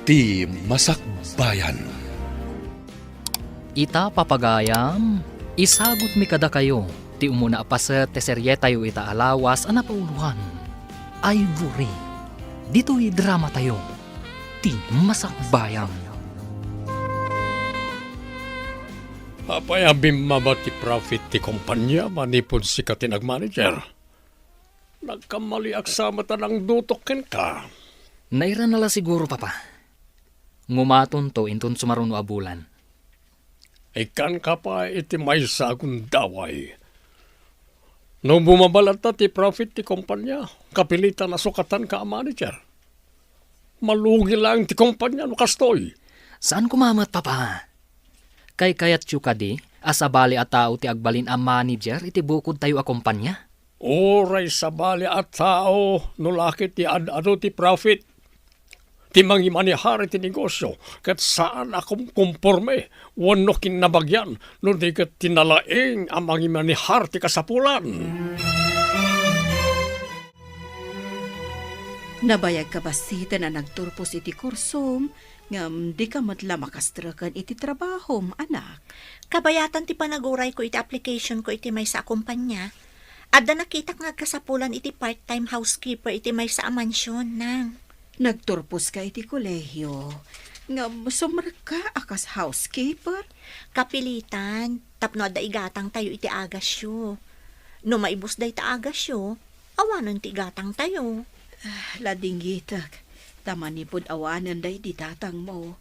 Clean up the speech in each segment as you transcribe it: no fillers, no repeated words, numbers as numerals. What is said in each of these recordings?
Ti Masakbayan. Ita papagayam, isagot mi kada kayo, ti umuna apaset te serye tayo ita alawas anapauluhan. Ivory, dito'y drama tayo, ti Masakbayan. Apayabim mabati profit ti kumpanya manipod si katinag manager. Nagkamali aksama tanang dutokin ka. Naira nala siguro papa. Ngumaton to inton sumaruno abulan. Ikan ka pa iti may sagun daway. No bumabalata ti profit ti kumpanya, kapilitan na sukatan ka manager. Malugi lang ti kumpanya no kastoy. Saan kumamat papa? Kay kayat di, asabali at tao ti agbalin a manager iti bukod tayo a kumpanya. Oray sa bali at tao, no lakit ti ad-ado ti profit. Ti mangimanihari ti negosyo, kat saan akong kumporme, wano kinabagyan, no di kat tinalaing ang mangimanihar ti kasapulan. Nabayag ka basita na nagturpos iti kursom, ngam di ka matla makastrakan iti trabahom, anak. Kabayatan ti panaguray ko iti application ko iti may sa kumpanya. Adda nakitak nga kasapulan iti part-time housekeeper iti may sa mansyon nang. Nagturpos ka iti kolehiyo, ngam sumarka akas housekeeper. Kapilitan, tapno adda igatang tayo iti agasyo. No maibus day ta agasyo, awanon ti igatang tayo. Ladinggitak, tamanipod awanan day di tatang mo.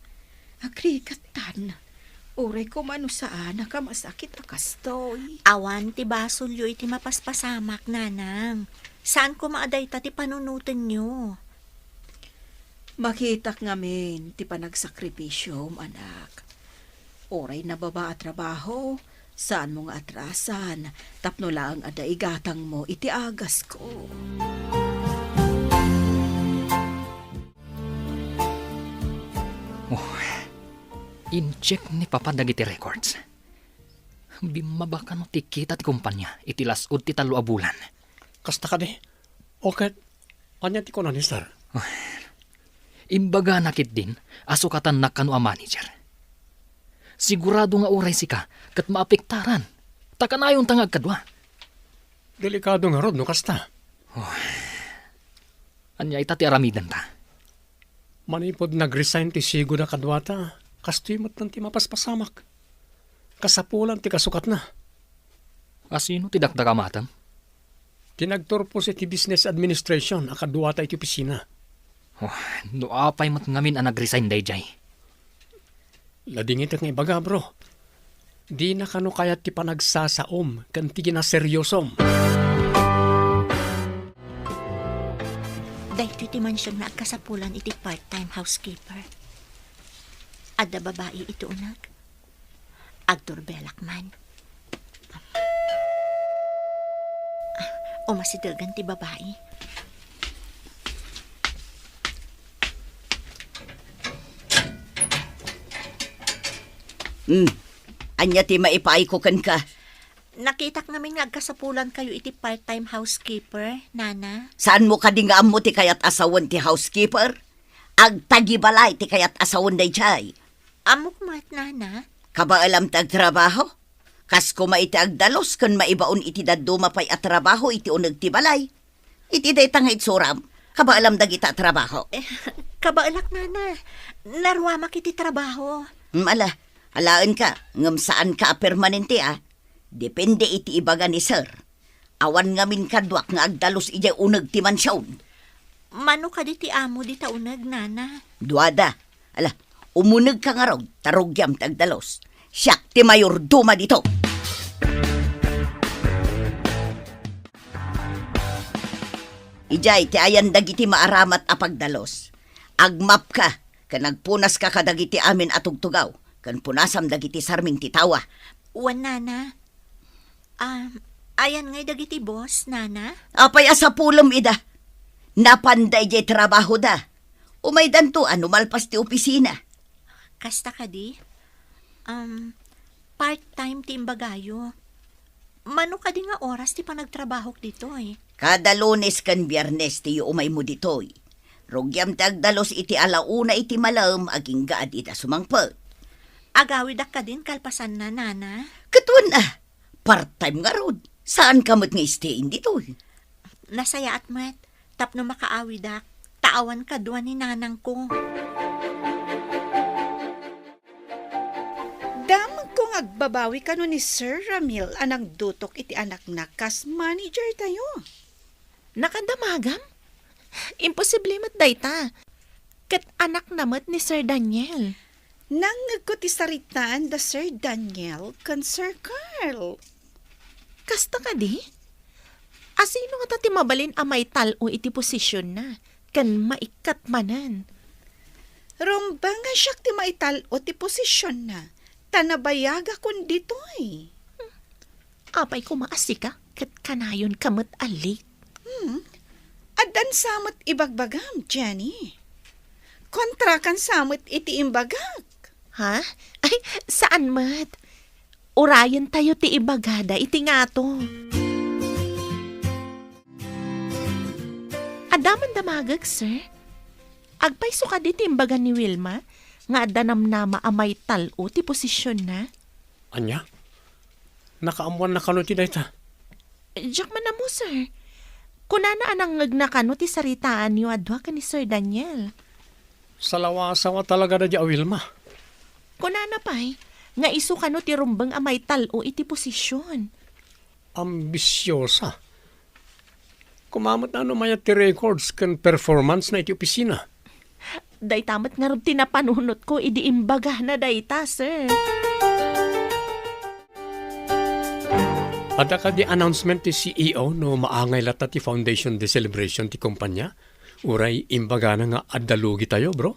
Agrikatan, uray ko mano saan nakamasakit akastoy. Awan ti basulyo iti mapaspasamak nanang. Saan ko maaday ta ti panunutan nyo? Makitak ngamin ti panagsakripisyom, anak. Oray na baba at trabaho, saan mo nga atrasan, tapno lang ada igatang mo iti agas ko. In-check ni papa dagiti records. Bimabaka no tikita ti kumpanya, iti lasod ti talo a bulan. Kasta ka di, okay, kanya ti ko na ni sir. Imbaga nakit din, asukatan na kano a manager. Sigurado nga oray sika, kat maapektaran. Takanayon tangag kadwa. Delikado nga rod no kasta. Anya ita ti aramidan ta. Manipod nag-resign ti sigo na kadwata, kastoy mo't ti mapaspasamak. Kasapulan ti kasukat na. Asino ti dakdakamatam? Tinagturpos iti business administration, akadwata iti opisina. No apay mat ngamin ang nag-resign day jay. Ladingit nga ibaga bro. Di na kano kayat ti panagsasaom, kanti na seryosom. Dahil ti mansyon na kasapulan iti part-time housekeeper. Adda babae ito unag. Agtor Belakman. O masidagan ti babae. Anya ti maipaay ko kan ka. Nakitak namin nga kasapulan kayo iti part-time housekeeper, nana. Saan mo kadingaan mo ti kayat asawan ti housekeeper? Agtagibalay ti kayat asawan day chay. Amok mat, nana. Kabaalam ti agtrabaho? Kas ko maiti agdalos kan maibaon iti daduma pay at trabaho iti unag ti balay. Iti day tangay suram. Kabaalam dagita trabaho. Kabaalak, nana. Narwamak iti trabaho. Alaan ka, ngam saan ka permanente Depende iti ibaga ni sir. Awan ngamin kadwak nga agdalos ijay unag ti mansyon. Mano ka di ti amo di taunag, nana? Duada. Umunag ka nga raw, tarugyam tagdalos. Siyak ti mayor duma dito. Ijay ti ayan dagiti maaramat a pagdalos. Agmap ka, kanagpunas ka kadagiti amin atugtugaw. Kan punasam dagiti sarming titawa. Wan, nana. Ayan ngay dagiti boss, nana. Apay asa pulom ida. Napanday jay trabaho da. Umay danto malpas ti opisina. Kasta ka di? Part-time ti imbagayo. Mano ka di nga oras ti panagtrabaho dito eh. Kada Lunes kan Biyernes ti umay mo ditoy. Rugyam ti agdalos iti alauna iti malam aging gaad ita sumangpet. Agawid ka din kalpasan na, nana. Katuan part-time nga rod. Saan kamot nga stayin dito? Nasaya at met, tapno makaawidak. Taawan ka duwan ni nanang ko. Damag kong agbabawi ka no ni Sir Ramil anang dutok iti anak na kas manager tayo. Nakadamagam? Imposible mat dayta. Kat anak namat ni Sir Daniel. Nangag ko ti saritaan da Sir Daniel kan Sir Carl. Kasta ka di? Asino nga ti mabalin amay talo iti posisyon na? Kan maikat manan. Rumba nga siya ti maital o ti posisyon na. Tanabayaga kun ditoy. Apay ko maasika kat kanayon kamat alik. Adan samot ibagbagam, Jenny. Kontra kan samot iti imbagak. Ha? Ay, saan mat? Urayan tayo ti ibagada iti nga to. Adaman damagag, sir. Agpay suka di ti imbaga ni Wilma, nga adanam na maamay talo ti posisyon na. Anya? Nakaamuan na kano ti dayta. Diyak man na mo, sir. Kunana anang ngagnakano ti saritaan niyo adwa ka ni Sir Daniel. Salawasawa talaga na di Wilma. Kunana pa'y, nga iso kano ti rumbang amay talo iti posisyon. Ambisyosa. Kumamot na ano mayat ti records kan performance na iti opisina. Day tamat nga rub tinapanunot ko, idi imbaga na dayta, sir. Ada ka di announcement ti CEO no maangay lata ti foundation de celebration ti kumpanya? Uray imbaga na nga adalugi tayo, bro.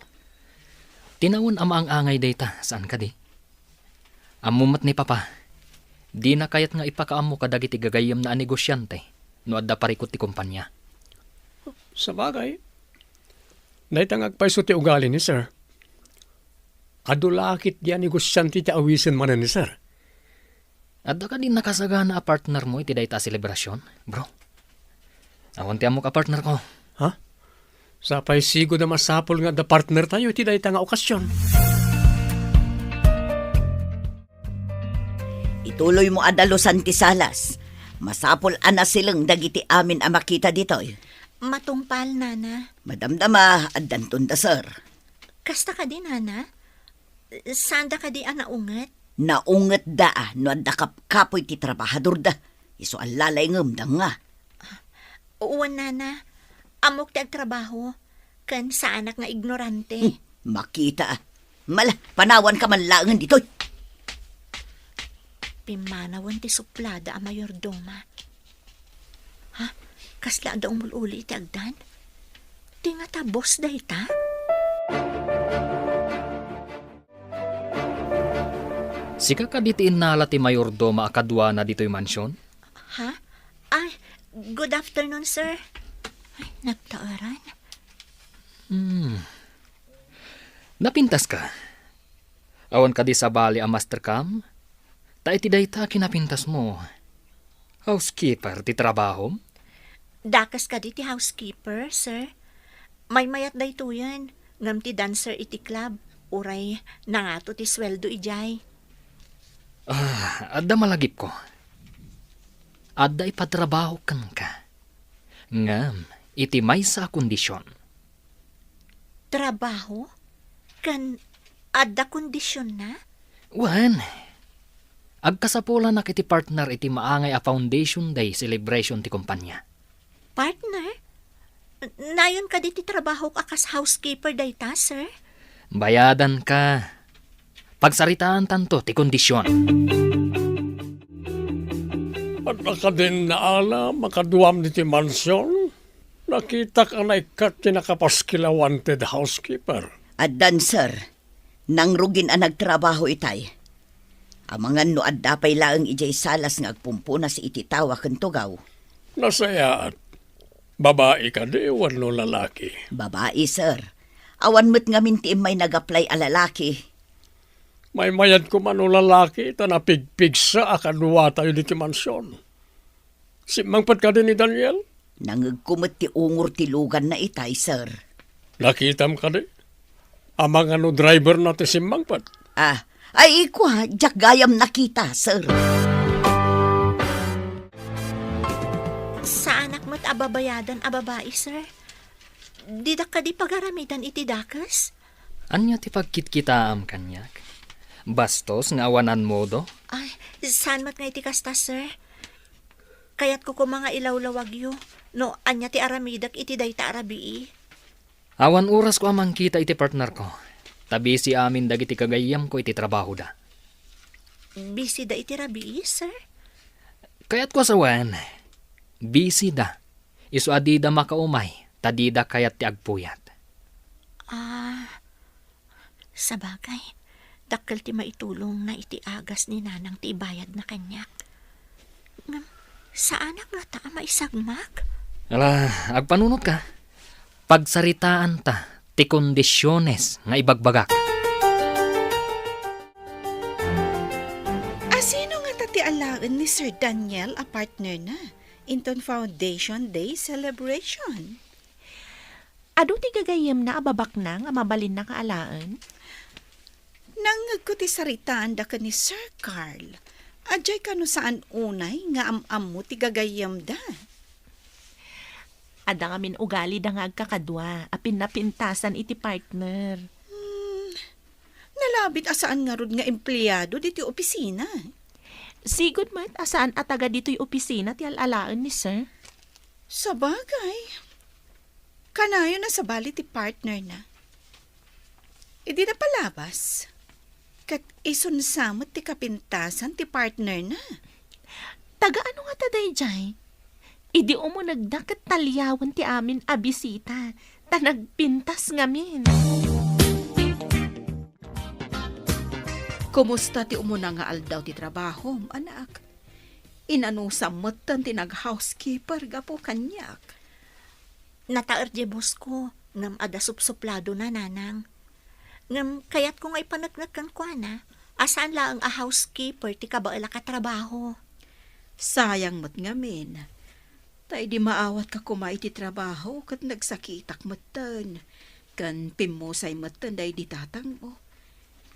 Tinawon ama ang angay data, saan ka di? Amumat ni Papa, di na kayat nga ipakaamo kadagiti gagayam na negosyante, no adda parikot ti kumpanya. Sa bagay, naitang agpaiso ti ugali ni sir. Adulakit di negosyante ti awisin man ni sir. Adda ka din nakasagana a partner mo iti dayta selebrasyon, bro. Awan ti amo ka partner ko. Ha? Sapay sigo na masapol nga da partner tayo iti dayta nga okasyon. Ituloy mo adalosan ti salas. Masapol ana silang dagiti amin a makita ditoy. Matungpal, nana. Madamdama addanton da sir. Kasta ka din, nana. Sanda ka di anaungat. Naunget da no adda kapoy ti trabahador da. Iso alalay ngem nga. Uwan, nana. Amok ti agtrabaho. Kan sa anak nga ignorante. Makita. Mala, panawan ka man laangan ditoy. Pimanawan ti suplada a mayordoma. Ha? Kasla daong mululi iti agdan? Di nga ta boss dayta? Sika ka ditiin nala ti mayordoma akadwa na dito'y mansyon? Ha? Ay, good afternoon, sir. Ay, nagtaaran. Napintas ka? Awan ka di sa bali a mastercam? Ta iti dayta kinapintas mo. Housekeeper ti trabaho? Dakas ka di ti housekeeper, sir. May mayat dayto yan. Ngam ti dancer iti club. Uray, nangato ti sweldo ijay. Adda malagip ko. Adda ipatrabaho kan ka. Ngam, iti may sa kondisyon. Trabaho? Kan adda kondisyon na? Wan, agkasapulan na kiti partner iti maangay a Foundation Day celebration ti kumpanya. Partner? Nayon ka di ti trabaho ka kas housekeeper dayta, sir? Bayadan ka. Pagsaritaan tanto ti kondisyon. At baka din naala makaduam ni ti mansyon. Nakita ka na ikat ti nakapaskila wanted housekeeper. Addan sir, nang rugin ang nagtrabaho itay. Amangan no adda pay laang ijay salas nga agpumpuna si iti tawa ken tugaw. Nasaya at babae ka di, wano lalaki. Babae sir, awan met nga minti may nag-apply a lalaki. May mayad ko man o lalaki, tanapigpig sa akadwa tayo di ti mansyon. Simangpat ka din ni Daniel? Nangagkumot ti ungur ti lugan na itay sir. Nakitam ka di. Amang ano driver natin si Mangpat. Ay iko ha, jak gayam nakita, sir. Sa anak mo't ababayadan ababai, sir. Didak ka di pagaramidan iti dakas? Anya ti pagkitkitaam kanyak? Bastos nga awanan mo do? Ay, saan mat nga iti kasta, sir? Kaya't ko mga ilawlawag yo. No, anya ti aramidak iti dayta arabii. Awan oras ko amang kita iti partner ko. Tabi si amin dagiti kagayam ko iti trabaho da. Busy da iti rabii, sir? Kaya't ko sawan, busy da. Isu adida makaumay, tadida kayat ti agpuyat. Sa bagay, dakkel ti maitulong na iti agas ni nanang ti bayad na kanyak. Sa anak na ta maisagmak? Ala, agpanunot ka. Pagsaritaan ta, ti kondisyones nga ibagbagak. Asino nga tati alaan ni Sir Daniel a partner na? Inton Foundation Day celebration. Ado ti gagayem na ababak na nga mabalin na kaalaan? Nangag ko ti saritaan da ka ni Sir Carl. Adjay ka no saan unay nga am mo ti gagayam da. Ada nga min ugali da nga agkakadwa, apin napintasan iti partner. Nalabit asaan nga rod nga empleyado diti opisina. Sigud mat, asaan ataga dito'y opisina ti alalaan ni sir? Sa bagay. Kanayo na sa bali ti partner na. Idi na palabas. Kat isunsamot ti kapintasan ti partner na. Taga ano nga taday jay? Idi mo nagdakat talyawan ti amin abisita, ta nagpintas ngamin. Kumusta ti umuna nga aldaw ti trabaho, anak? Inanusamot ti nag-housekeeper gapo kanyak. Nataer je boss ko, ngam ada supsuplado na nanang. Ngam kayat ko nga ipanagnakan ko na, asaan lang a housekeeper ti kabaala ka trabaho. Sayang mo't ngamin. Tay di maawat ka kumay ti trabaho kat nagsakitak matan. Kan pimusay matan day di tatang mo.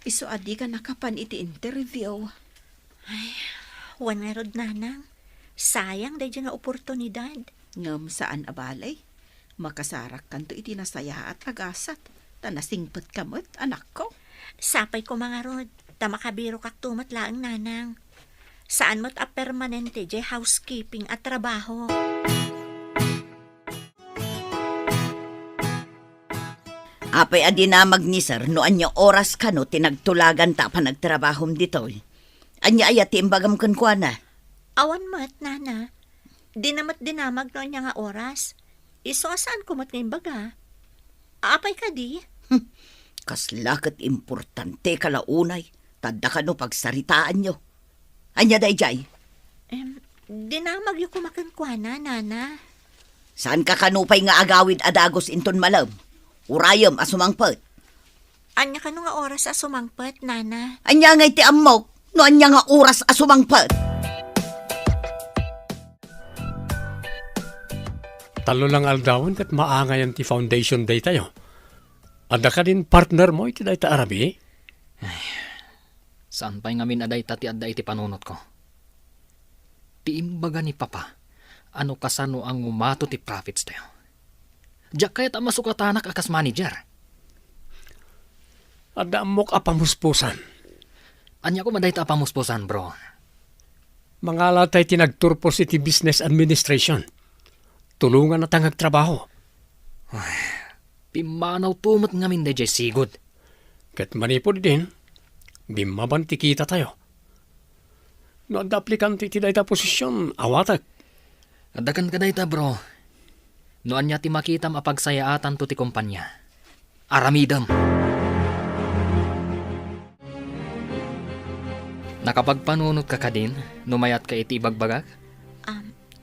Isu adi ka nakapan iti interview. Wan nga rod nanang, sayang day dyan nga oportunidad. Ngam saan abalay? Makasarak kanto iti nasaya at agasat. Tanasingpet kamot, anak ko. Sapay ko mga rod, ta makabiro kak tumat laang nanang. Saan mo't a permanente jay housekeeping at trabaho. Apay adi na magnisar no anya oras ka no tinagtulagan ta pa nagtrabahom dito. Anya ayati imbagam kan kwa na. Awan mat, nana. Dinamat dinamag no niya nga oras. Iso asaan ko mat ngayon baga? Aapay ka di? Kaslakat importante kalaunay. Tadda ka no pagsaritaan nyo. Anya day jay? Dinamag yung kumakankwana, nana. Saan ka kanupay nga agawid adagos inton malam? Urayam asumangpet. Anya ka no nga oras sa sumangpet, nana. Anya nga iti amok, no anya nga oras asumangpet. Talo lang aldawan kat maangayan ti Foundation Day tayo. Ada ka din partner mo iti dayta arabi? Saan pa'y ngamin aday tati adda iti panunot ko? Ti imbaga ni Papa, ano kasano ang umato ti profits tayo? Diyak kaya't ang masukatanak akas manager. Ada amok apamuspusan. Anya ko maday ta pamuspusan, bro. Mangala tayo tinagturpos iti business administration. Tulungan na tangag trabaho. Pimanaw tumot ngamin day jay sigod. Kat manipod din, bimabanti kita tayo. No ada aplikante iti dayta posisyon, awatak. Adakan ka day ta, bro. Noan niya ti makitam apagsayaatan to ti kumpanya. Aramidam. Nakapagpanunot ka din, numayat ka iti ibagbagak?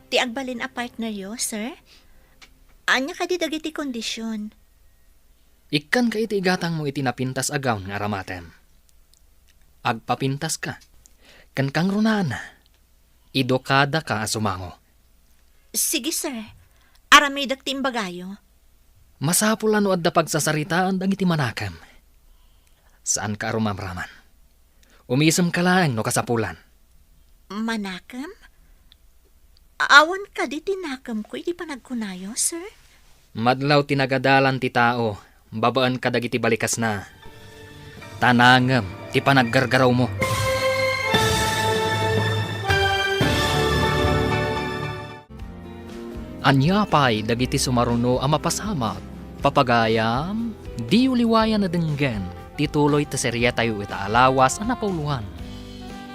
Ti agbalin a partner yo, sir? Anya ka di dagiti kondisyon. Ikan ka iti igatang mo iti napintas agaw nga aramatem. Agpapintas ka. Kan kang runaan. Idokada ka asumango. Sige, sir. Aramidak ti imbagayo. Masapul ano adda pagsasaritaan dagiti manakam. Saan ka rumamraman? Umisem ka lang no kasapulan. Manakam? Awan ka di tinakam ko, iti panagkunayo, sir? Madlaw tinagadalan ti tao, babaan ka dagiti balikas na. Tanangam, ti panaggargaraw mo. Anyapay dagiti sumaruno ang mapasamat, papagayam, di uliwayan na denggan, tituloy ta serya tayo itaalawas ang napauluhan.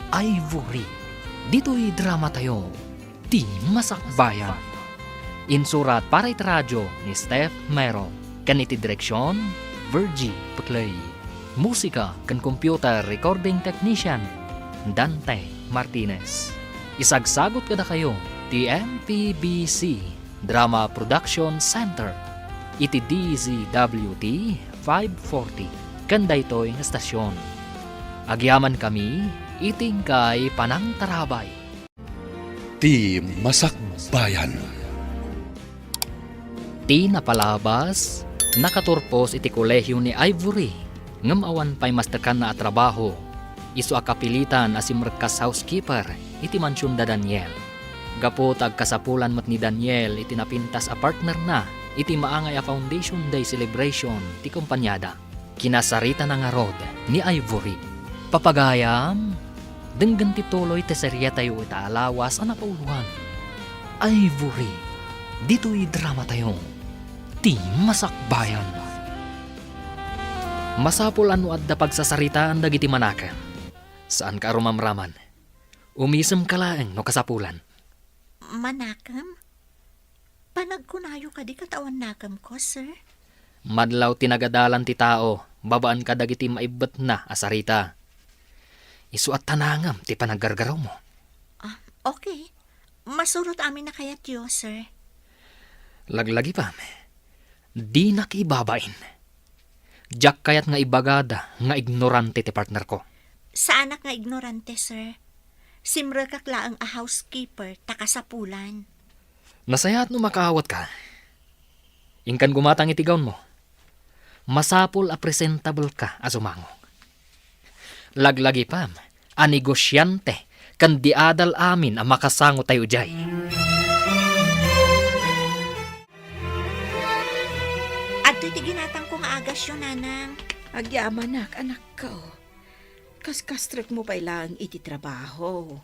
Ivory, dito'y drama tayo, ti masakbayan. Insurat para iti radyo ni Steph Mero, kaniti direksyon, Virgie Putlay. Musika kan computer recording technician, Dante Martinez. Isagsagot kada kayo, ti MPBC Drama Production Center, iti DZWT 540, kanda ito'y estasyon. Agyaman kami, iting kay panangtarabay. Ti Masakbayan. Ti napalabas, nakaturpos iti kolehyo ni Ivory, ngam awan pa'y masterkan na trabaho. Isu akapilitan asimrekas housekeeper, iti mansyon da Daniel. Gapo tag kasapulan mat ni Daniel, iti napintas a partner na, iti maangay a Foundation Day celebration, ti kumpanyada. Kinasarita na nga rod ni Ivory. Papagayam, denggan ti tuloy ti serya tayo itaalawas ang napauluhan. Ivory, dito'y drama tayo, ti masakbayan. Masapul ano adda pagsasaritaan dagiti manakan. Saan ka rumamraman? Umisem ka laeng no kasapulan. Manakam? Panagkunayo ka di katawan nakam ko, sir? Madlaw tinagadalan ti tao, babaan ka dagiti maibet na asarita. Isu at tanangam ti panaggargaraw mo. Okay. Masurot amin na kayat yo, sir. Laglagi pa, di nakibabain. Jack kayat nga ibagada nga ignorante ti partner ko. Sa anak nga ignorante, sir. Simre kakla ang a housekeeper, takasapulan. Nasaya't no makaawat ka. Ingkan gumatang itigawn mo. Masapul a presentable ka asumango. Laglagi pa, a negosyante, kan di adal amin ang makasango tayo jay. At iti ginatang kong agas yun, nanang. Agyaman anak ko. Kas-kastrek mo pa ilang iti trabaho.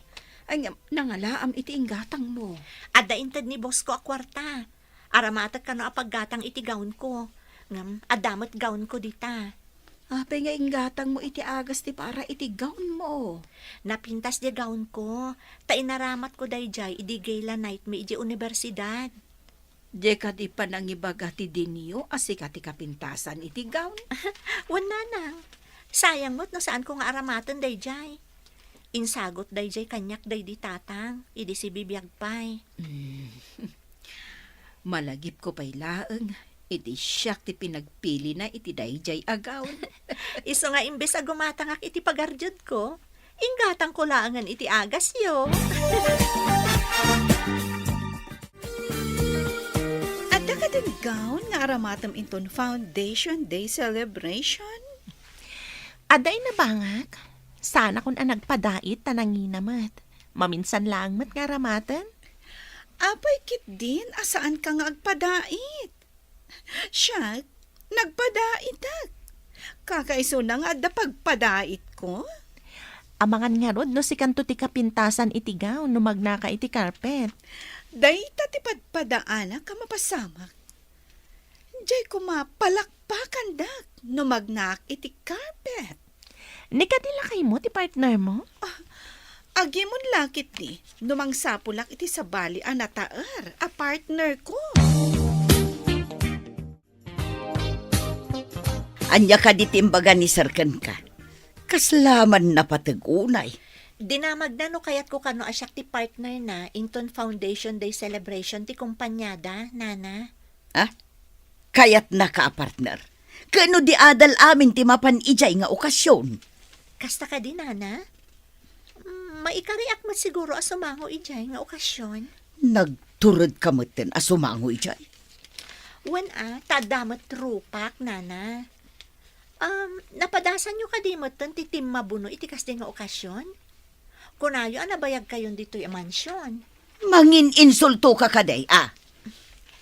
Ay nangalaam iti inggatang mo. Adda intad ni boss ko a kwarta. Aramatat ka no apaggatang iti gaon ko. Ngam, adamot gaon ko dita. Apay nga inggatang mo iti agas ti para iti gown mo. Napintas di gaon ko. Ta inaramat ko dayjay idi gala night mi iti universidad. Di ka di pa nangibaga ti dinyo asika ti kapintasan iti gown. Wan nanang. Sayang mo't no saan ko nga aramatan dayjay. Insagot dayjay kanyak day di tatang. Idi si bibiyag pay. Malagip ko pa'y laeng. Iti siyak ti pinagpili na iti dayjay agawn. Iso nga imbes a gumatangak iti pagarjud ko. Inggatang ko laangan iti agas yo. Adda ka din gown nga aramatam inton Foundation Day celebration? Aday na bangak? Sana kung nagpadait tananginamat. Maminsan lang mat nga ramatan. Apay kit din, asaan ka nga agpadait? Siya, nagpadait ak. Kakaiso na nga adda pagpadait ko. Amangan nga rod no si kanto ti kapintasan iti gown no magnaka iti carpet. Dayta ti padpadaan ka mapasamak. Diyay ko mapalakpakan dak no magnak iti carpet. Nikadila kay mo ti partner mo? Agimon lakit ni, numang sapulak iti sabali a nataer, a partner ko. Anya ka ditimbaga ni Sarkan ka. Kaslaman na patagunay. Dinamag na no kayat ko kano asyak ti partner na inton Foundation Day celebration ti kumpanyada, nana. Kayat na ka, partner. Kano di adal amin ti mapan ijay nga okasyon. Kasta ka din, nana? Maikariak mo siguro asumango ijay nga okasyon. Nagturod ka mo ten asumango ijay. Tadamat trupak, nana. Napadasan nyo ka di mo ti Tim Mabuno iti kasdi nga okasyon? Kunayo, nabayag kayon dito yung mansyon. Mangin insulto ka kaday, ah.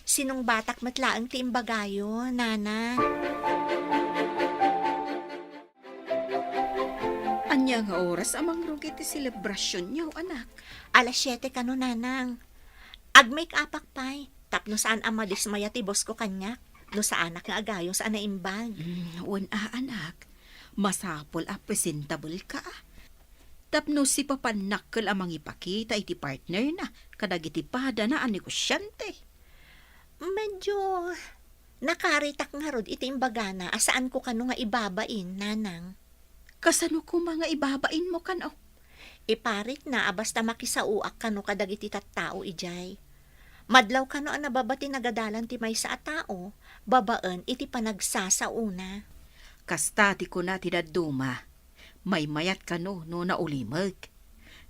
Sinong batak matlaang ti imbagayo, nana? Anya nga oras amang rugi ti selebrasyon niyo, anak. Alas 7 ka no, nanang. Ag-make upak pay. Tapno saan ang madismaya ti boss ko kanyak. No sa anak nga agayo sa anaimbag. Anak. Masapol presentable ka. Tapno si papanakkel amang ipakita iti partner na. Kadagiti pada na ang negosyante. Medyo nakaritak nga rod iti imbagana asaan ko kano nga ibabain, nanang. Kasano ko mga ibabain mo kano? Iparit na basta makisauak kano kadagiti tattao ijay. Madlaw kano ang nababati nagadalan ti may sa tao, babaan iti panagsasauna. Kastati ko na tinaduma. May mayat kano no naulimag.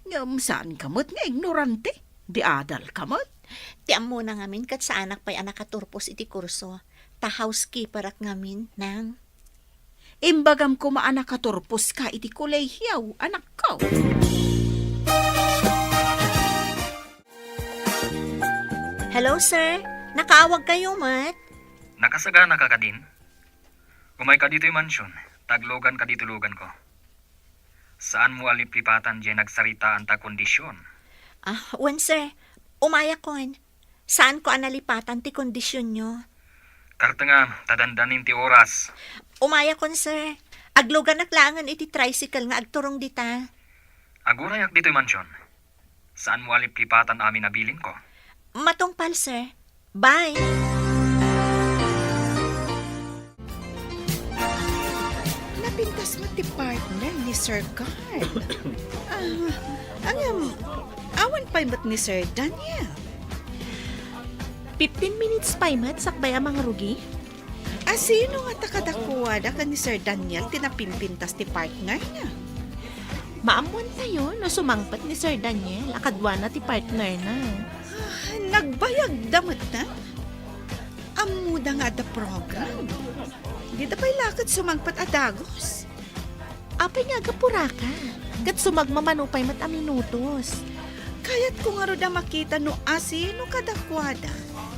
Ngam saan kamot nga ignorante? Di adal kamot? Tiam mo na ngamin kat sa anak pa'y anak katurpos iti kurso. Ta housekeeper ak ngamin, nang. Imbagam ko maanak katurpos ka iti kuleyhiyaw, anak ko. Hello, sir. Nakaawag kayo, mat? Nakasagana ka kadin? Umay ka dito yung mansyon, taglogan ka dito lugan ko. Saan mo aliplipatan diyan nagsarita ang kondisyon? Sir. Umaya kon. Saan ko analipatan ti kondisyon nyo? Karta nga, tadandanin ti oras. Umaya kon, sir. Aglogan naklangan iti tricycle nga agturong dita. Agurayak dito yung mansyon. Saan mo aliplipatan amin nabilin ko? Matungpal, sir. Bye. Napintas mo ti partner ni Sir Carl. Awan pa imot ni Sir Daniel. 15 minutes pa mat sakbay ang mga rugi. Sino nga takadakuwada ka ni Sir Daniel tinapimpintas ti partner niya? Maamuan tayo no sumangpat ni Sir Daniel akadwa na ti partner na. Nagbayag damot na? Amuda nga da program. Di da pa'y lakad sumangpat adagos. Apay nga gapura ka. Kat sumagmamanupay mat a minutos. Kaya't kung aro da makita no asino kadakwada,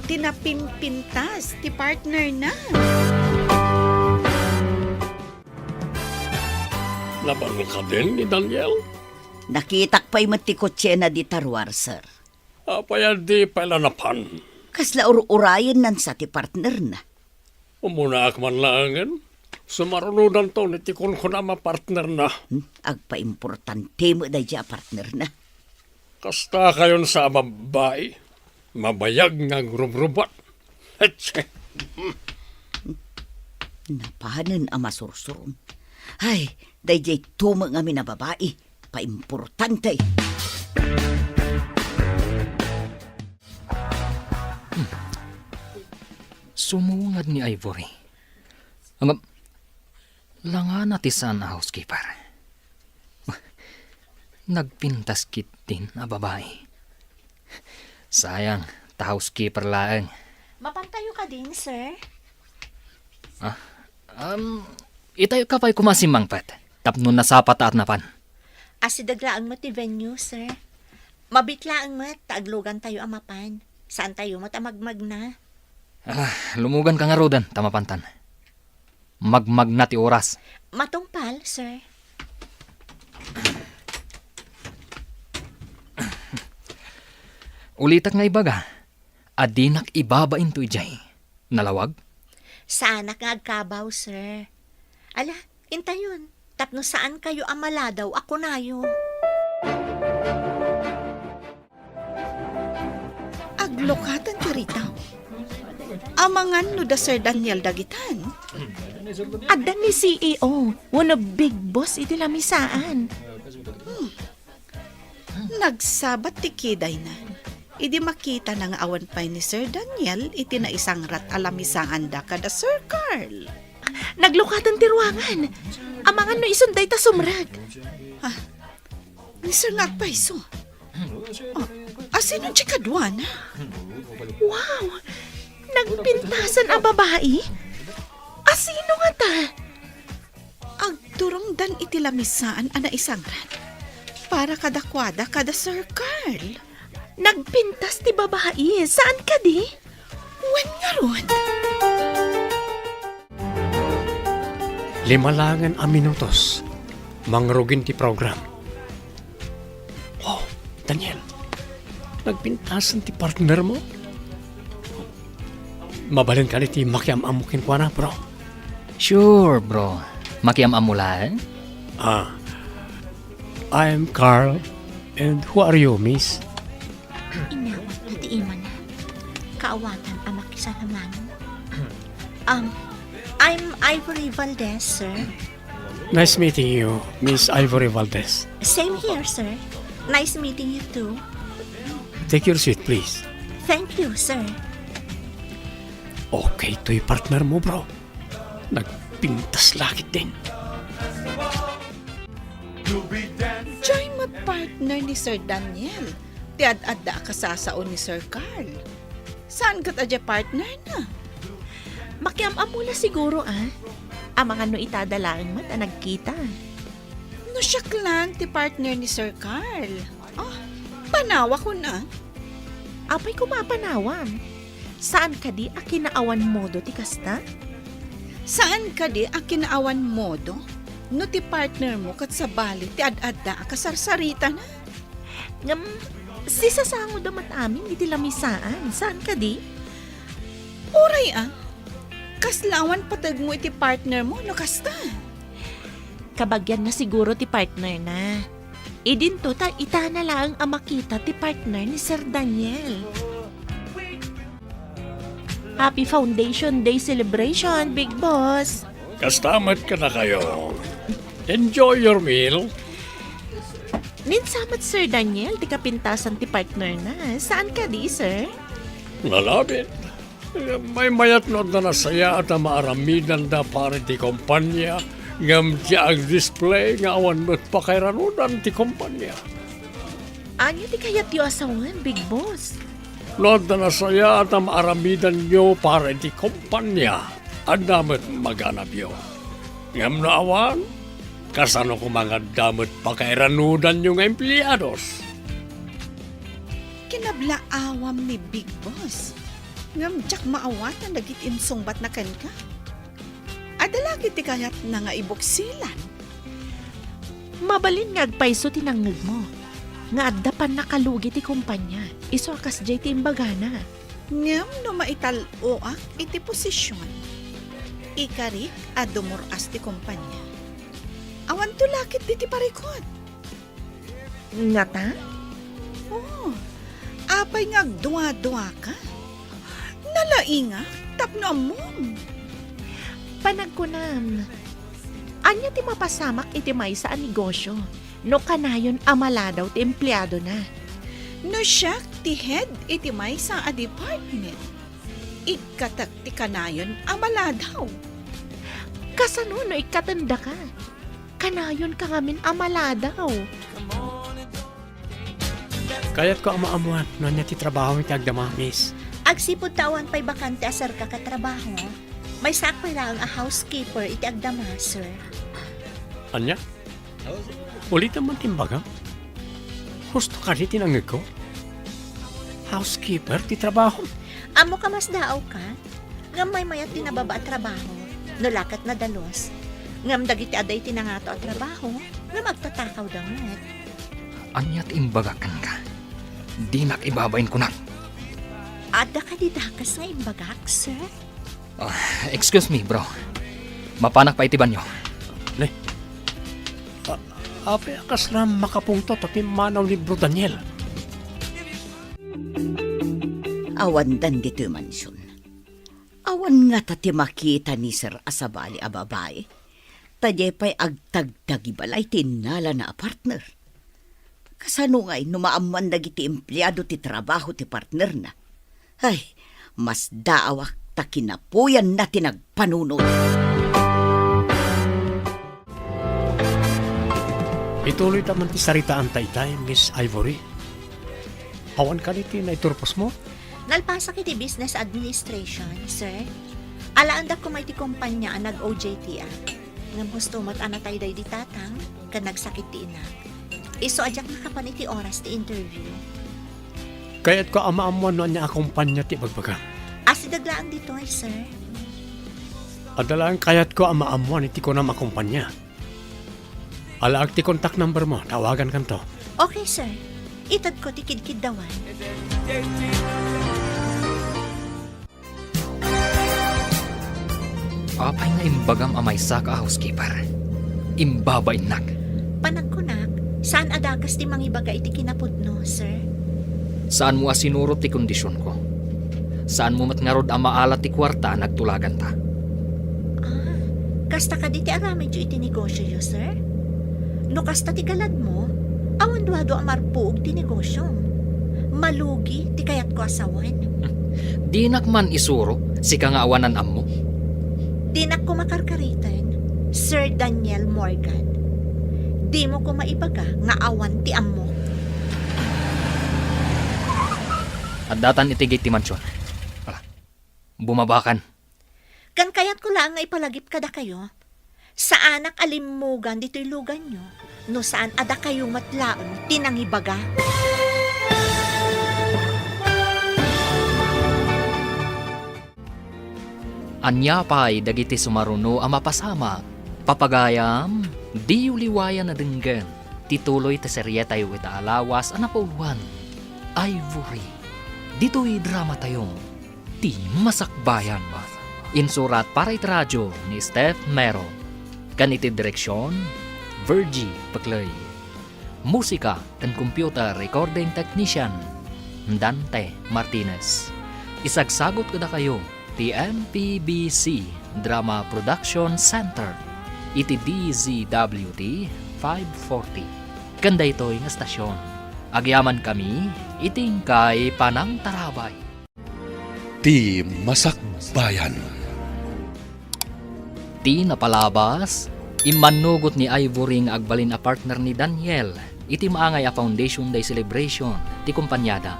tinapimpintas ti partner na. Nabangon ka din ni Daniel? Nakitak pa'y matikotse na di tarwar, sir. Apayan di palanapan. Kasla urayan nan sa ti partner na. Umuna ak man laangan. Sumarunudan to ni tikon ko na partner na. Agpa-importante mo da dya partner na. Kasta kayon sa babae. Mabayag nga grumrubat. Etse. Napahanan ang masursurun. Ay, dayjay tumang amin na babae. Pa-importante. Sumungad ni Ivory. Ang langan natin sa housekeeper. Nagpintas kitin na babae. Sayang, ta housekeeper laeng. Mapantayo ka din, sir. Itayo ka pa'y kumasimangpat. Tapno na sa pataat na pan. Asidaglaan mo ti venue, sir. Mabitlaan mo, taaglugan tayo amapan. Saan tayo matamagmag na? Lumugan ka nga rodan, tamapantan. Magmag na ti oras. Matungpal, sir. Ulitak nga ibaga. Adinak ibabain to ijay. Nalawag? Sana nga agkabaw, sir. Ala, intayon. Tapno saan kayo amala daw, ako nayo. Aglokatan ti ritaw. Amangan no da Sir Daniel dagitan. Adan ni CEO, one of big boss iti lamisaan. Nagsabat ti kiday na. Idi makita na nga awan pa ni Sir Daniel iti na isang rat alamisaan da kada Sir Carl. Naglukatan ti ruangan. Amangan no isunday ta sumrag. Ni Sir Ngagpaiso. Asino chikadwa na? Wow! Nagpintasan ang babae? Asino nga ta? Agturong dan itilamisaan ana isangran. Para kadakwada kada Sir Carl. Nagpintas ti babae. Saan ka di? Wen nga ron. 5 langan a minutos. Mangrugin ti program. Wow, Daniel. Nagpintasan ti partner mo? Mabalin ka ni ti makiam-amukin ko na, bro. Sure, bro. Makiam-amulan? I'm Carl. And who are you, miss? Inawat na ti ima na. Kaawatan ang makisalaman. I'm Ivory Valdez, sir. Nice meeting you, Miss Ivory Valdez. Same here, sir. Nice meeting you too. Take your seat, please. Thank you, sir. Okay, to'y partner mo, bro. Nagpintas lakit din. Joy mat partner ni Sir Daniel. Tiad-adda ka sasaon ni Sir Carl. Saan ka tadya partner na? Makiam-amula siguro Ang mga no itadalaan mat ang nagkita. No siya lang ti partner ni Sir Carl. Oh, panawa ko na. Apay kumapanawam. Saan ka di a kinaawan modo ti kasta? Saan ka di ang kinaawan modo? No ti partner mo kat sa bali ti ad-adda kasarsarita na. Ngam, sisasango damat amin iti lamisaan. Saan ka di? Uray kaslawan patag mo iti partner mo no kasta. Kabagyan na siguro ti partner na. Idinto ta ita na lang ang makita ti partner ni Sir Daniel. Happy Foundation Day celebration, Big Boss! Kastamat ka na kayo. Enjoy your meal. Ninsamat Sir Daniel, ti kapintasan ti partner na. Saan ka di, sir? Lalabit. May mayat no na nasaya at maaramidan da pare ti kompanya. Ngam ti ang display nga awan mo't pakairanudan ti kompanya. Anya ti kayat yu asawan, Big Boss? No na nasaya at maaramidan nyo pare ti kompanya. Ang damat maganap yun. Ngam na awan, kasano ko mga damat pakairanudan yung empleados. Kinablaawam ni Big Boss. Ngam tsak maawatan nagit insungbat na ken ka. Adalagi ti kayat na nga ibuksilan. Mabalin nga agpaiso tinangag mo. Nga addapan nakalugi ti kumpanya. Iso akas jay ti imbagana. Ngam no maitaloak iti posisyon. Ikarik a dumuras ti kumpanya. Awan to lakit di ti parikot. Nga ta? Oh, apay nga agduwa-duwa ka. Nalainga, tapno amom. Panagkunam. Anya ti mapasamak iti may sa negosyo. No kanayon amala daw ti empleyado na. No siya ti head iti may sa a department. Ikatak ti kanayon amala daw. Kasano no ikatanda ka? Kanayon ka ngamin amala daw. Kaya't ko ang maamuan no niya ti trabaho iti agdama, miss. Agsipod tawan pa'y bakante asar ka katrabaho. May sakpay lang a housekeeper iti agdama, sir. Anya? Ulit naman timbaga. Gusto ka rin tinangag ko? Housekeeper, ti trabaho. Amo ka mas daaw ka? Ngam may mayat tinababa at trabaho. Nulakat na dalos. Ngam dagiti aday tinangato at trabaho. Ngam magtatakaw dangat. Anyat imbagakan ka. Di nakibabain ko na. Ada ka didakas nga imbagak, sir? Excuse me, bro. Mapanak pa itiban nyo. Ape, akas na makapungto tapi manaw ni Bro Daniel. Awan dan dito mansyon. Awan nga tati makita ni Sir Asabali a babae. Tadye pa'y agtagdagi balay tinala na a partner. Kasano nga'y numaaman dagiti empleyado ti trabaho ti partner na. Ay, mas daawak ta kinapuyan na tinagpanunod. Ituloy taman ti sarita ang taytay, Miss Ivory. Awan ka niti na iturpos mo? Nalpasa kiti business administration, sir. Alaan da ko may ti kumpanya ang nag-OJT ngam gusto mat anatay day di tatang kan nagsakit ti inak. Iso ajak nakapan iti oras ti interview. Kaya't ko ama-amuan no niya akumpanya ti bagbaga. Asidaglaan dito ay sir. Adalaan kaya't ko ama-amuan iti ko na makumpanya. Alaag ti contact number mo, tawagan kanto. Okay sir. Itad ko ti kidkid dawan. Apay nga imbagam amay sa ka housekeeper. Imbabay nak. Panagkunak, saan adakas ti mangibaga iti kinapudno, sir? Saan mo asinurot ti kondisyon ko? Saan mo matngarod ang maalat ti kwarta nagtulagan ta? Kasta ka di ti aramid iti negosyo yo, sir? No kasta ti galad mo, awan duwado ang marpuog ti negosyo. Malugi ti kayat ko asawan. Di nakman isuro si ka nga awanan ammo. Di na ko makarkaritan, Sir Daniel Morgan. Di mo ko maibaga nga awan ti ammo. At datan itigit ti mansyon. Ala, bumabakan. Kan kayat ko lang nga ipalagip kada kayo. Sa anak alimugan dito'y lugan nyo, no saan ada kayo matlaon tinangibaga. Anya pa'y dagiti sumaruno ang mapasama. Papagayam, di uliwayan na denggan. Tituloy ta serye tayo ita alawas ang napauluan. Ivory. Dito'y drama tayo. Ti masakbayan ba? Insurat para iti radyo ni Steph Mero. Kaniti direksyon, Virgie Paclay. Musika dan computer recording technician, Dante Martinez. Isagsagot ko na kayo ti MPBC Drama Production Center iti DZWT 540. Kanda ito'y nga stasyon. Agyaman kami iting kay Panang Tarabay. Ti Masakbayan. Ti napalabas, imanugot ni Ivory nga agbalin a partner ni Daniel iti maangay a Foundation Day Celebration ti kumpanyada.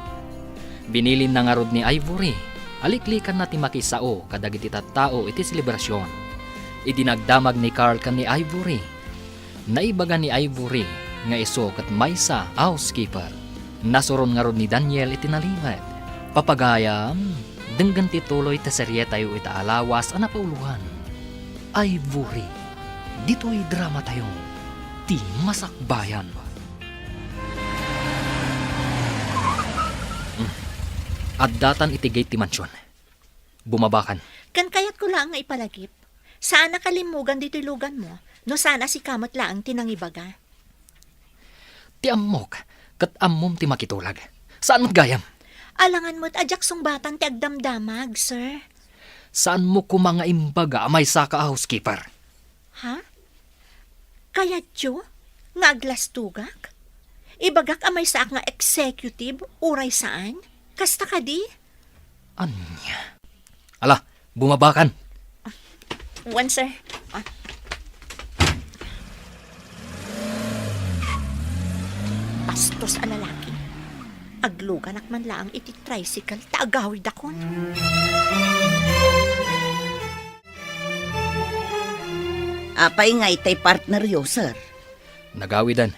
Binilin na nga rod ni Ivory, aliklikan na ti makisao kadagiti tattao iti selebrasyon. Idinagdamag ni Carl kan ni Ivory. Naibaga ni Ivory nga iso kat maysa housekeeper. Nasuron nga rod ni Daniel iti nalimed. Papagayam, denggan ti tuloy ta serye tayo ita alawas ang napauluhan. Ivory, dito'y drama tayo. Ti masakbayan. At datan itigay ti mansyon. Bumabakan. Kan kayat ko lang nga ipalagip. Saan nakalimugan dito'y lugan mo, no sana si kamot lang tinangibaga. Ti ammok, kat ammom ti makitulag. Saan magayam? Alangan mo't ajak sungbatan ti agdamdamag, sir. Saan mo kumanga imbaga may saka housekeeper? Ha? Kaya tiyo? Nga aglastugak? Ibagak amay saak nga executive, uray saan? Kasta ka di? Anya? Ala, bumabakan. One, sir. Pastos a lalaki. Aglugan man lang iti tricycle, taagawid akon. Apay nga itay partner yo, sir. Nagawidan.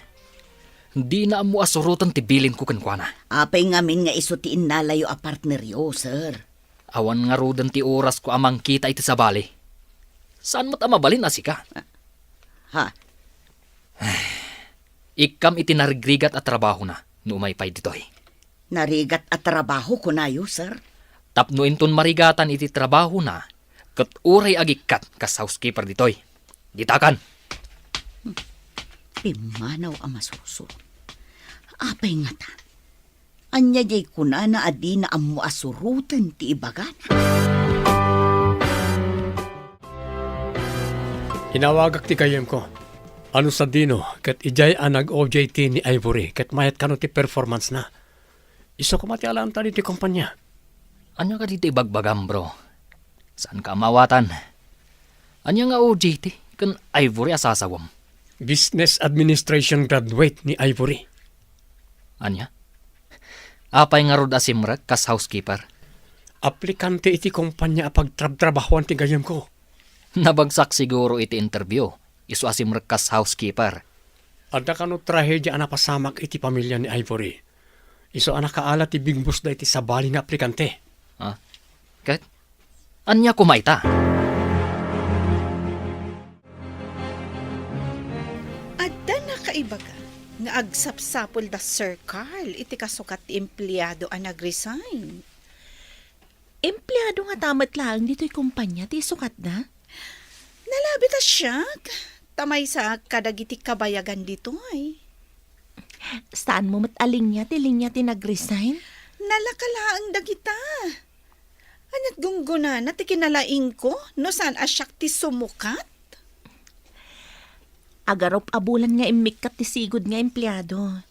Di na mo asurutan ti bilin ko kankwana. Apay nga min nga iso ti innalayo a partner yo, sir. Awan nga rudan ti oras ko amang kita iti sabali. Saan mo't amabalin asika? Ha? Ikam iti narigrigat at trabaho na, numay pay ditoy. Narigat at trabaho ko na yo, sir. Tapno inton marigatan iti trabaho na, kat uray agikat kas housekeeper ditoy. Ditakan. Pimanaw ang masuso. Apay nga ta. Anya jay kuna na adi na amu asurutan ti ibagan. Hinawagak ti kayem ko. Ano sa dino, kat ijay ang nag-OJT ni Ivory, kat mayat kano ti performance na. Iso ko mati alam tali ti kumpanya. Anya ka dito ibagbagam, bro? Saan ka mawatan? Anya nga OJT, kan Ivory asasawam. Business Administration graduate ni Ivory. Anya? Apay nga rod asimrag kas housekeeper. aplikante iti kumpanya pagtrabahuan ti gayam ko. Nabagsak siguro iti interview. Isu asim rekas housekeeper. Adda kano trahedya ana pasamak iti pamilya ni Ivory. Iso anak kaala ti bigbus da iti sabali nga aplikante. Ha? Kat? Anya kumaita? Adda na kaibaga nga agsapsapol da Sir Carl iti kasukat ti empleyado a nag-resign. Empleyado nga tamat lang dito'y kumpanya, ti sukat na. Nalabi ta siya. Tamay sa kadagiti kabayagan dito ay. Saan mo mataling niya, tiling niya ti nag-resign? Nalakalaang dagita. Anat gungguna na ti kinalaing ko no saan asyak ti sumukat? Agarop abulan nga imikat ti sigod nga empleyado.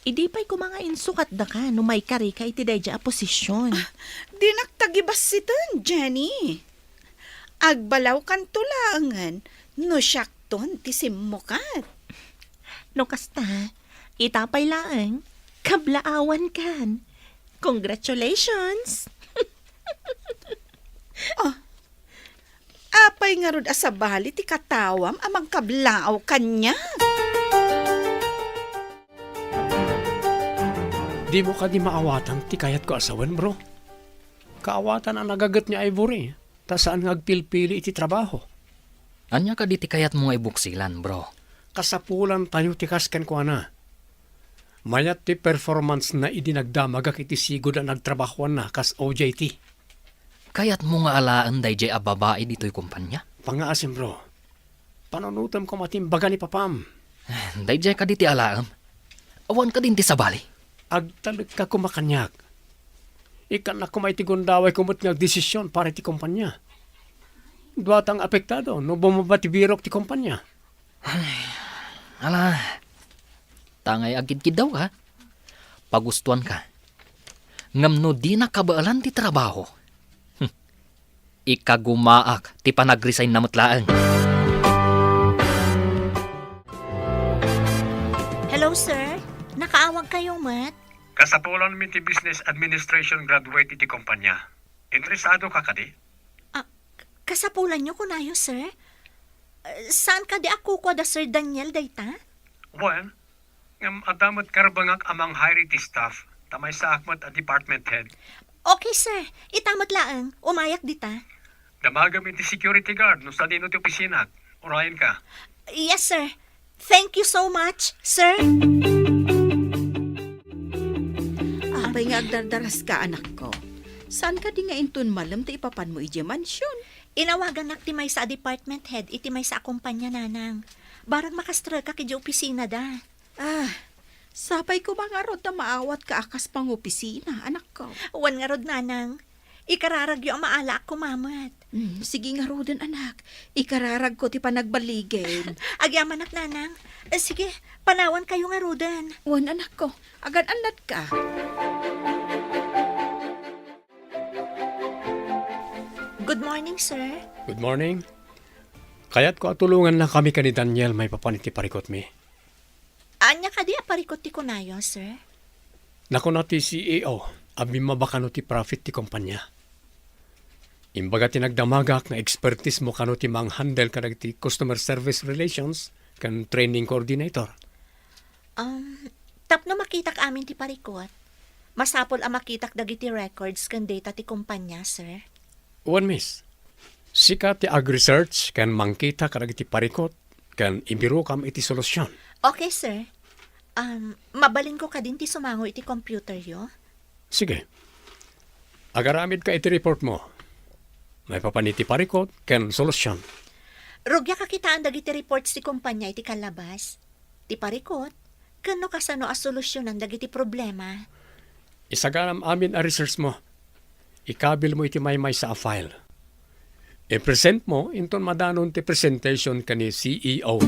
Idi pa'y kumanga insukat da ka no may kari ka iti dayja a posisyon. Di nagtagibas sitan, Jenny. Agbalaw kan tulangan no syakton ti simukat. No kasta, itapay laang, kablaawan kan. Congratulations! Apay nga rod asabali ti katawam amang kablaaw kanya. Di mo ka di maawatan ti kayat ko asawan, bro. Kaawatan ang nagagat ni Ivory. Ta saan nga agpilpili iti trabaho. Anya ka diti kayat mo nga ibuksilan, bro. Kasapulan tayo ti kasken ko na. Mayat ti performance na idinagdamagak iti sigod ang nagtrabahuan na kas OJT. Kayat mo nga alaan dayjay a babae dito'y kumpanya. Pangaasim, bro. Panunutam ko matimbaga ni Papam. Dayjay ka diti alaan. Awan ka din ti sabali. Agtalag ka kumakanyak. Ikan na kumay ti gundaway kumot nga desisyon para ti kumpanya. Duatang apektado no bumaba ti birok ti kumpanya. Ala, tangay agid-gid daw ka. Pagustuhan ka. Ngamno di na kabaalan ti trabaho. Ikagumaak ti panag-resign na mutlaan. Hello, sir. Nakaawag kayo, Mat? Kasapulan mi ti business administration graduate iti kumpanya. Interesado ka kadi? Kasapulan nyo kunayo, sir? Saan ka di ako ko da Sir Daniel dayta? Well, ngam adamat karabangak amang hire iti staff. Tamay sa akmat a department head. Okay, sir. Itamat laang. Umayak dita. Damagam iti security guard no sa dino ti opisina. Urayan ka. Yes, sir. Thank you so much, sir. Apay nga agdardaras ka, anak ko. Saan ka di nga intun malam ti ipapan mo iti mansyon? Inawagan nak ti may sa department head, iti may sa akumpanya nanang. Barang makastra ka kiti opisina da. Sapay ko ba nga rod na maawat ka akas pang opisina, anak ko? Wan nga rod nanang. Ikararagyo ang maala ako, mamat. Sige nga rodin, anak. Ikararag ko ti panagbaligin. Agyaman nak nanang. Sige, panawan kayo nga rodan. Wan, anak ko. Agad anlat ka. Good morning, sir. Good morning. Kaya't ko atulungan lang kami ka ni Daniel may papaniti parikot mi. Anya ka di aparikot ti kunayo, sir? Nako na ti CEO, abi mabakano ti profit ti kumpanya. Imbaga tinagdamagak na expertise mo kano ti mang-handle ka ti customer service relations kan training coordinator. Tapno makitak amin ti parikot. Masapol ang makitak dagiti records kan data ti kumpanya, sir. One miss. Sika ti ag-research kan mangkita ka ti parikot kan ibiro kam iti solusyon. Okay, sir. Mabalin ko ka din ti sumango iti computer yo. Sige. Agaramid ka iti report mo. May papaniti parikot kan solusyon. Rugya kakitaan dagiti reports ti kumpanya iti kalabas. Ti parikot, kano kasano a solusyonan dagiti problema. Isaganam amin a research mo. Ikabil mo iti may sa a file. I-present mo inton madanon ti presentation ka ni CEO.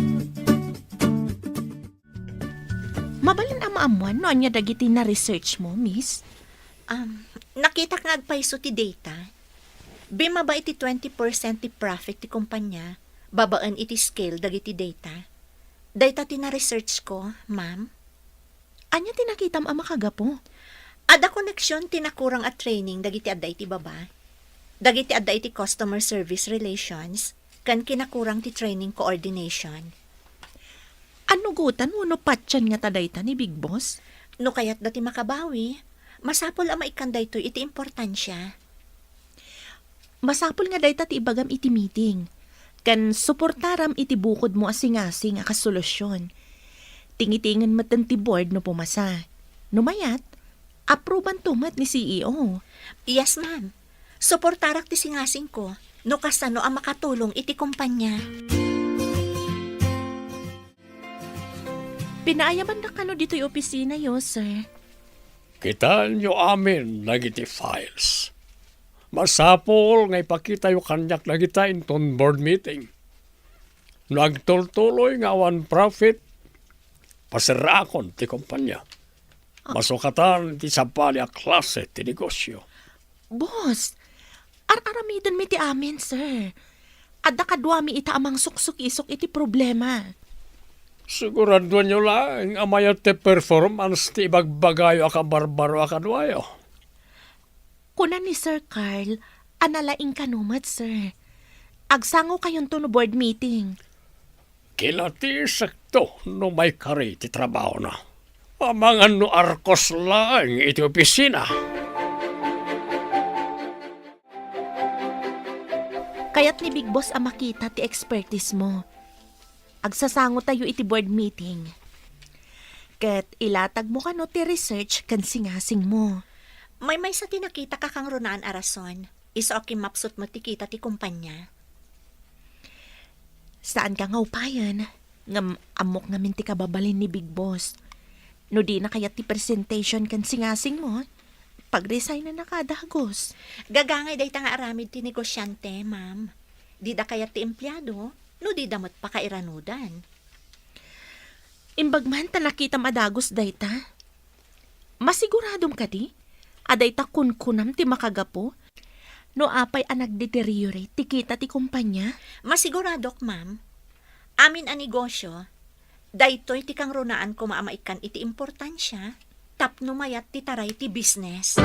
Mabalin ang maamuan no anya dagiti na research mo, miss? Nakita nga agpaiso ti data. Bimaba iti 20% ti profit ti kumpanya, babaan iti scale dagiti data. Data ti na research ko, ma'am. Anya tinakitam ang makagapo? Ada koneksyon tinakurang at training dagiti adda iti baba. Dagiti adda iti customer service relations kan kinakurang ti training coordination. Ano gutan mo no patyan nga tadayta ni Big Boss? No kayat dati makabawi, masapol ang maikanday to iti importansya. Masapol nga dayta ti ibagam iti meeting. Kan suportaram iti bukod mo asing-asing a kasolusyon. Tingitingan matan ti board no pumasa. Numayat, approvean tumat ni CEO. Yes, ma'am. Suportarak ti singasing ko, no kasano ang makatulong iti kumpanya. Pinaayaman na kano dito yung opisina yo, sir. Kitaan nyo amin nagiti files. Masapol nga ipakita yung kanyak nagita inton board meeting. Nagtultuloy nga awan profit, pasirakon ti kumpanya. Masukatan ti sabali a klase ti negosyo. Boss, ar-aramidan mi ti amin, sir. Adda kadwa mi ita amang suksuk-isok iti problema. Sigurado nyo lang amayat ti performance ti ibagbagayo aka barbaro aka duwayo. Kunan ni Sir Carl, analaing kanumat, sir. Agsango kayon to no board meeting. Kilati sakto no may kari ti trabaho na. Amangan no arkos lang iti opisina. Kaya't ni Big Boss ang makita ti expertise mo. Agsasango tayo iti board meeting. Ket ilatag mo kano ti research kan singasing mo. May sa tinakita ka kang runaan arason. Iso aki mapsut mo ti kita ti kumpanya. Saan ka nga upayan? Ngam amok namin ti kababalin ni Big Boss. No di na kaya ti presentation kan singasing mo, pag-resign na nakadagos. Gagangay day nga aramid ti negosyante, ma'am. Di da kaya ti empleyado, no di damot pa kairanudan. Imbagman ta nakita madagos dayta. Masiguradom ka di? Aday ta kunkunam ti makagapo? No apay ang nagdeteriorate ti kita ti kumpanya? Masiguradok, ma'am. Amin ang negosyo, daytoy ti kang runaan ko maamaikan iti importansya, tapno mayat ti taray ti business.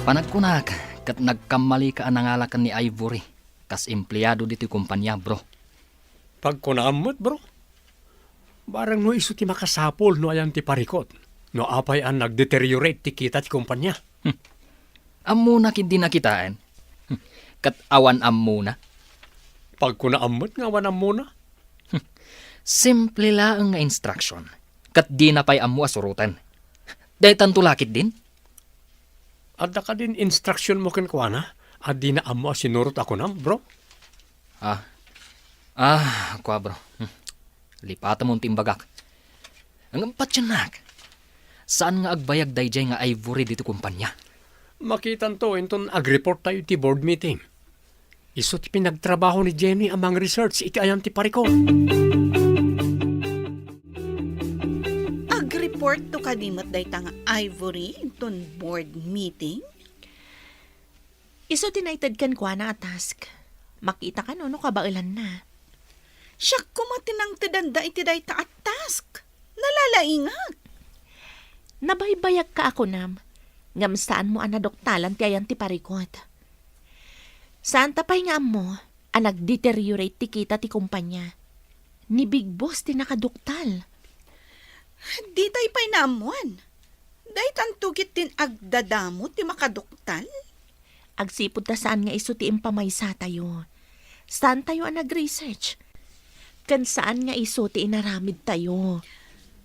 Panagkunak, kat nagkamali ka anangalakan ni Ivory, kas empleyado dito kumpanya, bro. Pagkunaamot, bro. Barang no iso ti makasapol no ayan ti parikot. No apay ang nagdeteriorate ti kita ti kumpanya. Amuna kindi nakitaan. Kat awan amuna. Pagkunaamot nga awan muna. Simple lang nga instruction. Kat di na pay amu asurutan. Dahil tantulakit din. Adda ka din instruction mo kenkwana. At di na amo sinurot ako nam, bro. Kwa bro. Lipata mong timbagak. Ang patyanak. Saan nga agbayag dayjay nga Ivory dito kumpanya? Makitan to, inton ag-report tayo ti board meeting. Iso ti pinagtrabaho ni Jenny amang research, iti ayan ti parikot. Ag-report to kadimot dayta nga Ivory inton board meeting? Iso tinaited kan kwa na a task. Makita ka no kabailan na. Siya kumatinang tidanda iti dayta at task. Nalalaingag. Nabaybayag ka ako nam. Ngam saan mo anadoktalan ti ayan ti parikot. Saan tapay nga mo ang nag-deteriorate ti kita ti kumpanya. Ni Big Boss ti nakadoktal. Di tayo pa'y naamuan. Daytan tugit din agdadamo ti makadoktal. Agsipod ta saan nga iso ti impamaysa tayo. Saan tayo ang nag-research? Kan saan nga iso ti inaramid tayo.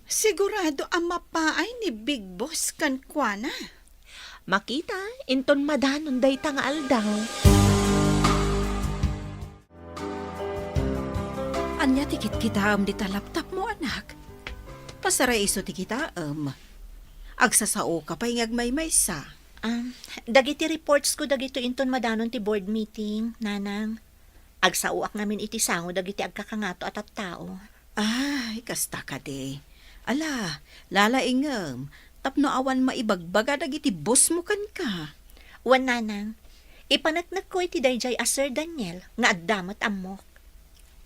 Sigurado ang mapaay ni Big Boss kan kwa na. Makita, inton madanon day nga aldaw. Anya ti kitkitam di talaptap mo, anak. Pasaray iso ti kitaam. Agsasao ka pa'y ngagmaymaysa. Dagiti reports ko dagito inton madanon ti board meeting, nanang. Agsauak namin iti sango dagiti agkakangato at tao. Ay, kasta ka de. Ala, lalaingam. Tapno awan maibagbaga dagiti boss mo kan ka. Wan nanang, ipanagnak ko iti dayjay a Sir Daniel nga addamat amok.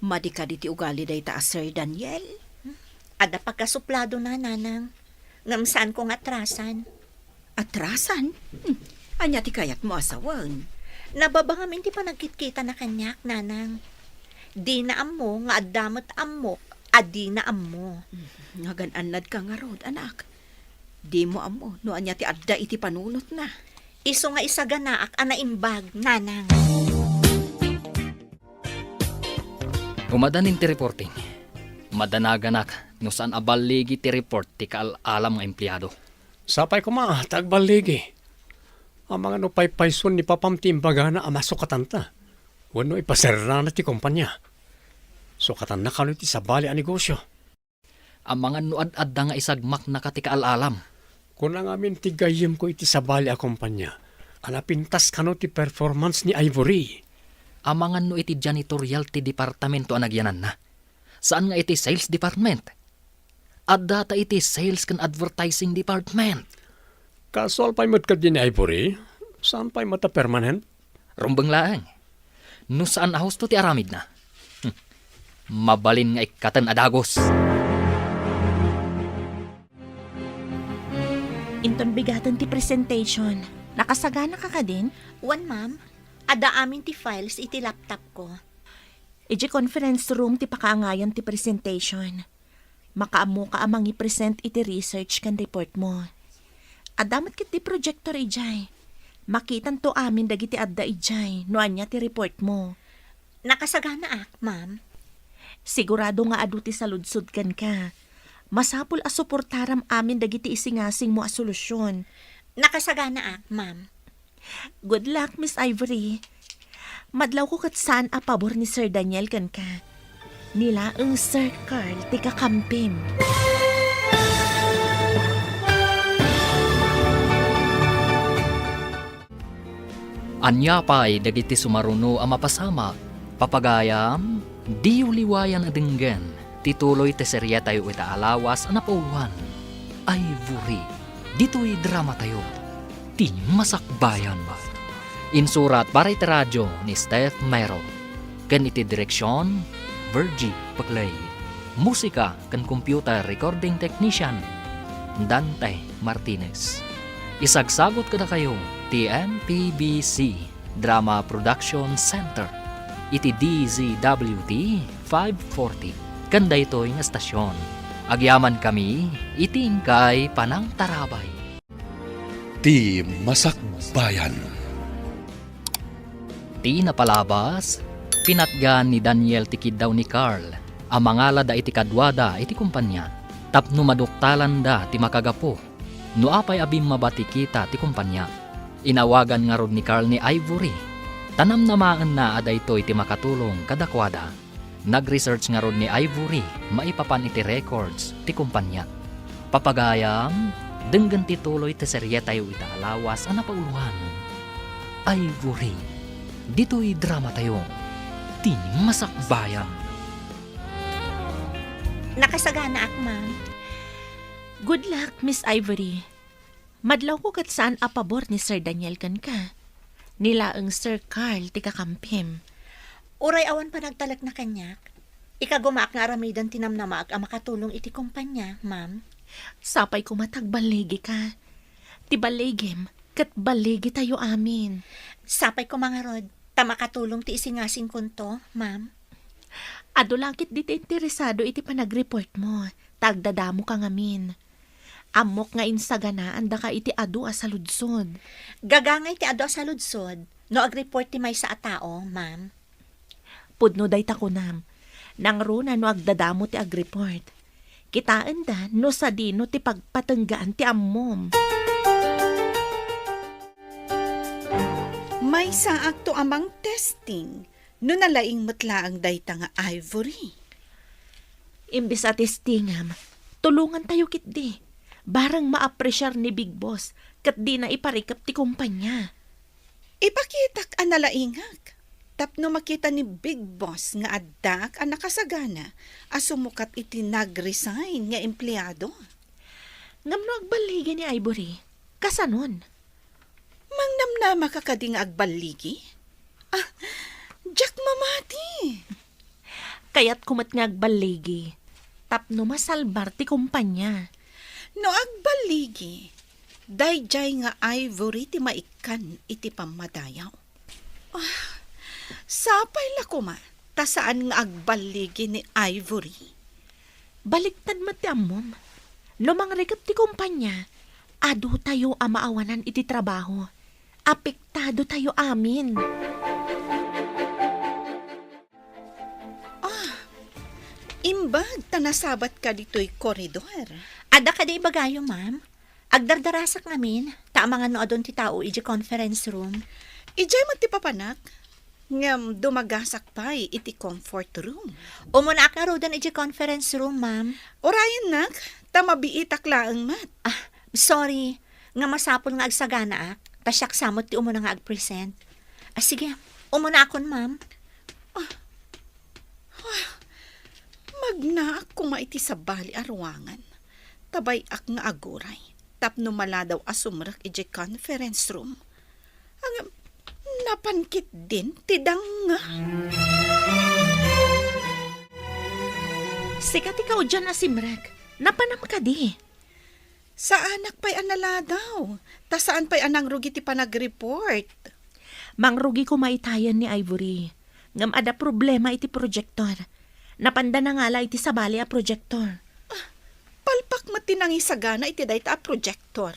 Madi ka diti ugali day ta Sir Daniel. Ada pagkasuplado na, nanang. Ngam saan kong atrasan. Atrasan? Anya ti kayat mo asawan. Nababangamin ti pa nagkitkita na kanyak, nanang. Di na ammo, nga adamot ammok, adi na ammo. Nga gananad ka nga rod, anak. Di mo amo, no anya ti adda iti panunot na. Iso nga isa ganaak anaimbag, nanang. Umadanin ti reporting. Madanaganak no saan abaligi ti report ti kaalalam nga empleyado. Sapay ko tagbaligi. Ang mga payson ni papamtimbaga na amasukatan ta. Wano ipaserna na ti kumpanya. Sukatan na kano ti sabali a negosyo. Ang mga nuad-adda nga isagmak na kati kaalalam. Kung ang amin ti gayem ko iti sabali a kumpanya, anapintas kano ti performance ni Ivory. Ang mga no iti janitorial ti departamento anagyanan na. Saan nga iti sales department? At data iti sales kan advertising department. Kasol pa'y mat ka din ni Ivory, saan pa'y mata permanent? Rumbang laang. No saan ahos to ti aramid na. Mabalin nga ikatan adagos. Inton bigatan ti presentation. Nakasagana ka ka din? Wan, ma'am. Ada amin ti files iti laptop ko. Iji conference room ti pakaangayan ti presentation. Makaamo ka amang i-present iti research kan report mo. Adamat kit ti projector ijay. Makitan to amin dagiti adda ijay no anya ti report mo. Nakasagana ak, ma'am. Sigurado nga adu ti saludsod kan ka. Masapul a suportaram amin dagiti isingasing mo a solusyon. Nakasagana ak, ma'am. Good luck, Miss Ivory. Madlaw ko kat saan a pabor ni Sir Daniel kan ka. Nila ang Sir Carl ti kakampim. Anya pa'y dagiti sumaruno ang mapasama. Papagayam, di uliwayan adenggan. Tituloy te serya tayo ita alawas na pauwan. Ivory, dito'y drama tayo. Ti masakbayan ba? Insurat para iti radyo ni Steph Mero. Kan iti direksyon, Virgie Paclay. Musika kan computer recording technician, Dante Martinez. Isagsagot kada kayo, ti MPBC Drama Production Center. Iti DZWT 540. Kanda ito'y nga estasyon. Agyaman kami, itingkay panang tarabay. Ti masakbayan. Ti napalabas, pinatgan ni Daniel tikid daw ni Carl, ang mangala da iti kadwada iti kumpanya, tapno maduktalan da ti makagapo, no apay abim mabati kita ti kumpanya. Inawagan nga rod ni Carl ni Ivory, tanam namaan na aday ito iti makatulong kadakwada. Nag-research nga rod ni Ivory, maipapan iti records ti kumpanya. Papagayam, denggan tituloy ti serye tayo ita alawas ang napauluhan. Ivory, dito'y drama tayo. Ti masakbayan. Nakasagana ak, ma'am. Good luck, Miss Ivory. Madlaw ko kat saan a pabor ni Sir Daniel kan ka. Nila ang Sir Carl ti kakampim. Uray awan pa nagtalak na kanyak. Ikagumaak nga aramidan tinamnamaak ang makatulong iti kumpanya, ma'am. Sapay ko matagbaligi ka. Ti baligim, kat baligi tayo amin. Sapay ko mga rod, tamakatulong ti isingasing kunto, ma'am. Ado langkit di ti interesado iti panag-report mo. Tagdadamo ka ngamin. Amok nga insaganaan da ka iti adu a saludsod. Gagangay ti ado sa ludsod, no ag-report ti may sa atao, ma'am. Pudno day takunam. Nang runa no agdadamo ti ag-report. Kitaan da no sa dino ti pagpatenggaan ti ammom. May saak to amang testing. No nalaing matla ang dayta nga Ivory. Imbis a testingam, tulungan tayo kitdi. Barang maapresyar ni Big Boss kat di na iparikap ti kumpanya. Ipakitak ang nalaingag. Tapno makita ni Big Boss nga addak ang nakasagana asumukat iti nag-resign nga empleyado. Ngamno agbaligi ni Ivory. Kasanon? Mangnamnama ka kading agbaligi? Jack mamati. Kaya't kumat nga agbaligi. tapno masalbar ti kumpanya. No agbaligi, dayjay nga Ivory ti maikan iti pamadayaw. Sapay la kuma, ta saan nga agbaligi ni Ivory? Baliktad mo ti ammom. No mangrikap ti kumpanya, adu tayo amaawanan iti trabaho. Apektado tayo amin. Imbag, tanasabat ka dito'y koridor. Ada ka di bagayo, ma'am. Agdardarasak ngamin, ta mga no adon ti tao iji conference room. Ijay man ti papanak, ngam dumagasak pa'y iti comfort room. Umuna ka rodan iji conference room, ma'am. Orayan nak, tamabiitak laang mat. Sorry, nga masapol nga agsagana ak, tasyak samot ti umuna nga agpresent. Sige, umuna akon, ma'am. Magnaak kumaiti sa bali arwangan. Tabay ak nga aguray. Tapno maladaw asumrak iji conference room. Ang napankit din tidang nga. Sikat ikaw dyan asimrek. Napanam ka di. Sa anak pa'y analadaw. Ta saan pa'y anang rugi ti panag-report. Mangrugi ko maitayan ni Ivory. Ngam ada problema iti projector. Napanda na nga la iti sabali a projector. Palpak mati nang isagana iti dayta a projector.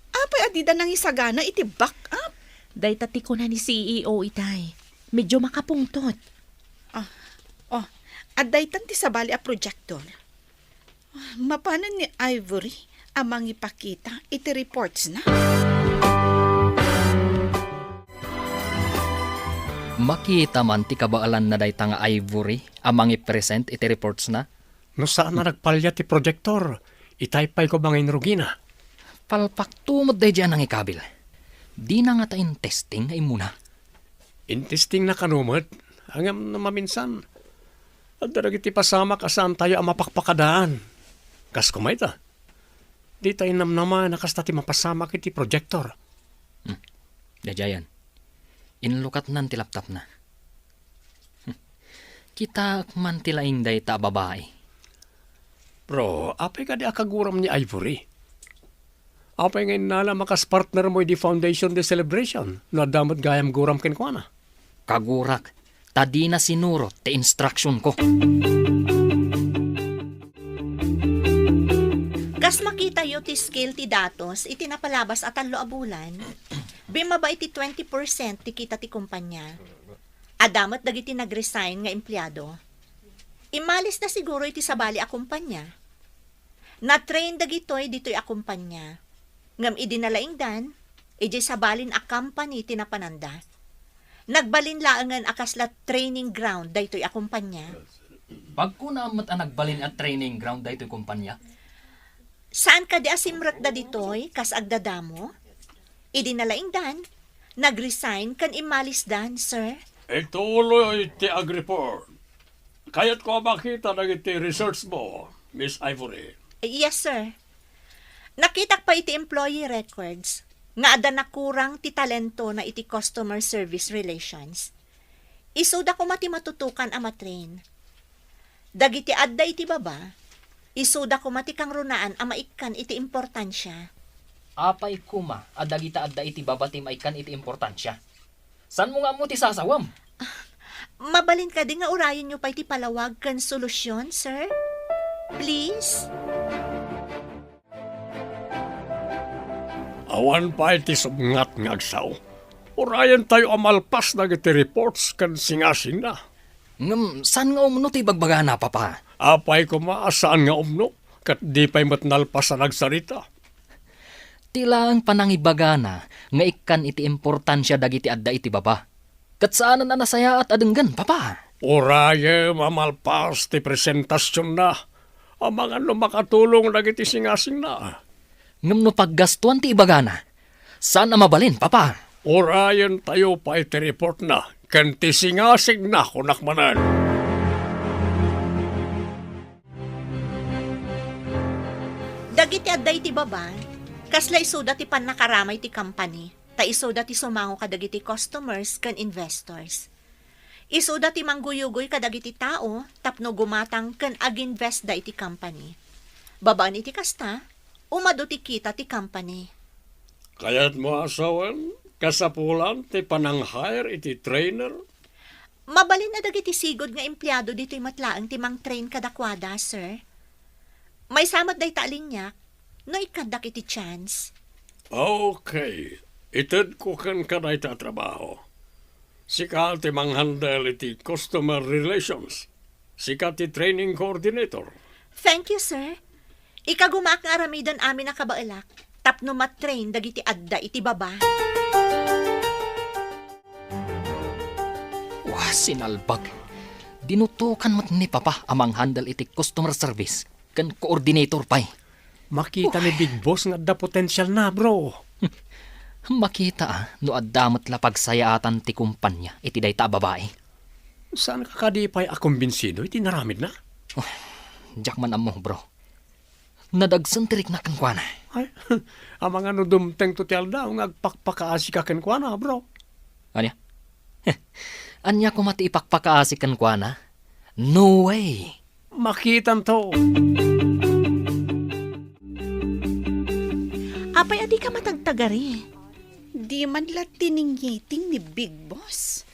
Apay adida nang isagana iti backup. Dayta ti ko na ni CEO itay. Medyo makapungtot. Adaytan ti sabali a projector. Mapanan ni Ivory amang ipakita iti reports na. Makita man ti kabaalan na dayta nga Ivory amang i-present iti reports na. No saan na nagpalya ti projector? Itaypay ko bangin rugina. Palpak tumod day dyan ang ikabil. Di na nga tayo testing ay muna. Intesting na kanumot, hanggang na maminsan. At daragiti pasama kasaan tayo ang mapakpakadaan. Kas kumay ta. Di tayo namnaman nakasta ti mapasama kiti projector. Dajayan. Inlukat nan ti laptop na. Kita man tilaing day ta babae. Bro, apay ka di akaguram ni Ivory. Apay ngayon nala makas partner mo di Foundation de Celebration na damot gayam guram kenkwana. Kagurak. Tadi na sinuro ti instruction ko. Kas makita yo ti skill ti datos, iti napalabas at anlo abulan, bimaba iti 20% ti kita ti kumpanya. Adamat dagiti nag-resign nga empleyado. Imalis na siguro iti sabali a kumpanya. Na-train dagitoy ditoy a kumpanya. Ngam idinalaing dan, iti sabalin a company ti napananda. Nagbalin laangan akasla training ground daytoy a kumpanya. Pag ko naamat ang nagbalin at training ground daytoy kumpanya, Saan ka di asimrat da ditoy, kas agdadamo? Idinalaing dan, nag-resign kan imalis dan, sir. Ituloy ti ag-report. Kaya't ko makita na iti research mo, Miss Ivory. Yes, sir. Nakitak pa iti employee records, nga ada na kurang ti talento na iti customer service relations. Isuda ko mati matutukan a matrain. Dagiti adda iti baba, isuda ko mati kang runaan a maikan iti importansya. apay kuma adagita adda iti babati maikan iti importansya. San mo nga mo ti sasawam? Mabalin ka di nga urayon nyo pa iti palawag kan solusyon, sir? Please? Awan pa iti subngat nga agsaw. Urayan tayo amalpas na iti reports kan singasing na. Ngam, san nga umno ti bagbagana, papa? Apay ko maasaan nga umno, kat di pa'y matnalpas sa nagsarita. Tila ang panangibagana nga ikan iti importansya dagiti adda iti baba. Kat saan na nasaya at adenggan, papa? Uraye mamalpas ti presentasyon na. Ang mga makatulong dagiti singasing na. Ngam no paggastuan ti ibagana. Saan na mabalin, papa? Urayan tayo pa iti report na, kan ti singasing na kunakmanan. Dagiti adday ti baba, kasla isuda ti panakaramay ti company, ta isuda ti sumango kadagiti customers kan investors. Isuda ti mangguyugoy kadagiti tao, tapno gumatang ken aginvest da iti company. Babaan iti kasta, umado ti kita ti company. Kaya't mo asawan, kasapulan ti panang-hire iti trainer. Mabalin na dagiti sigod nga empleyado dito'y matlaang ti mang-train kadakwada, sir. May samat day talinyak, no ikadak iti chance. Okay, ited ko kan kaday ta trabaho. Sika ti manghandle iti customer relations. Sika ti training coordinator. Thank you, sir. Ikagumak nga aramidan amin na kabailak, tapno matrain dagiti adda iti baba. Wah, sinalbag. Dinutukan mat ni Papa amang handle iti customer service kan coordinator pay. Makita ni Big Boss nga da potential na, bro. Makita no addamat la pagsayaatan ti kumpanya iti dayta babae. Saan ka kadipay akumbinsido iti naramid na? Diyak man amo, bro. Nadagsan tirik na kang kuana. Ay, amang ano dumteng tutel daw nga agpakpakaasi ka ken kuana, bro. Anya? Anya ko mati ipakpakaasi kan kuana? No way. Makitan to. Apay adi ka matagtagari. Di man la tiningyiting ni Big Boss.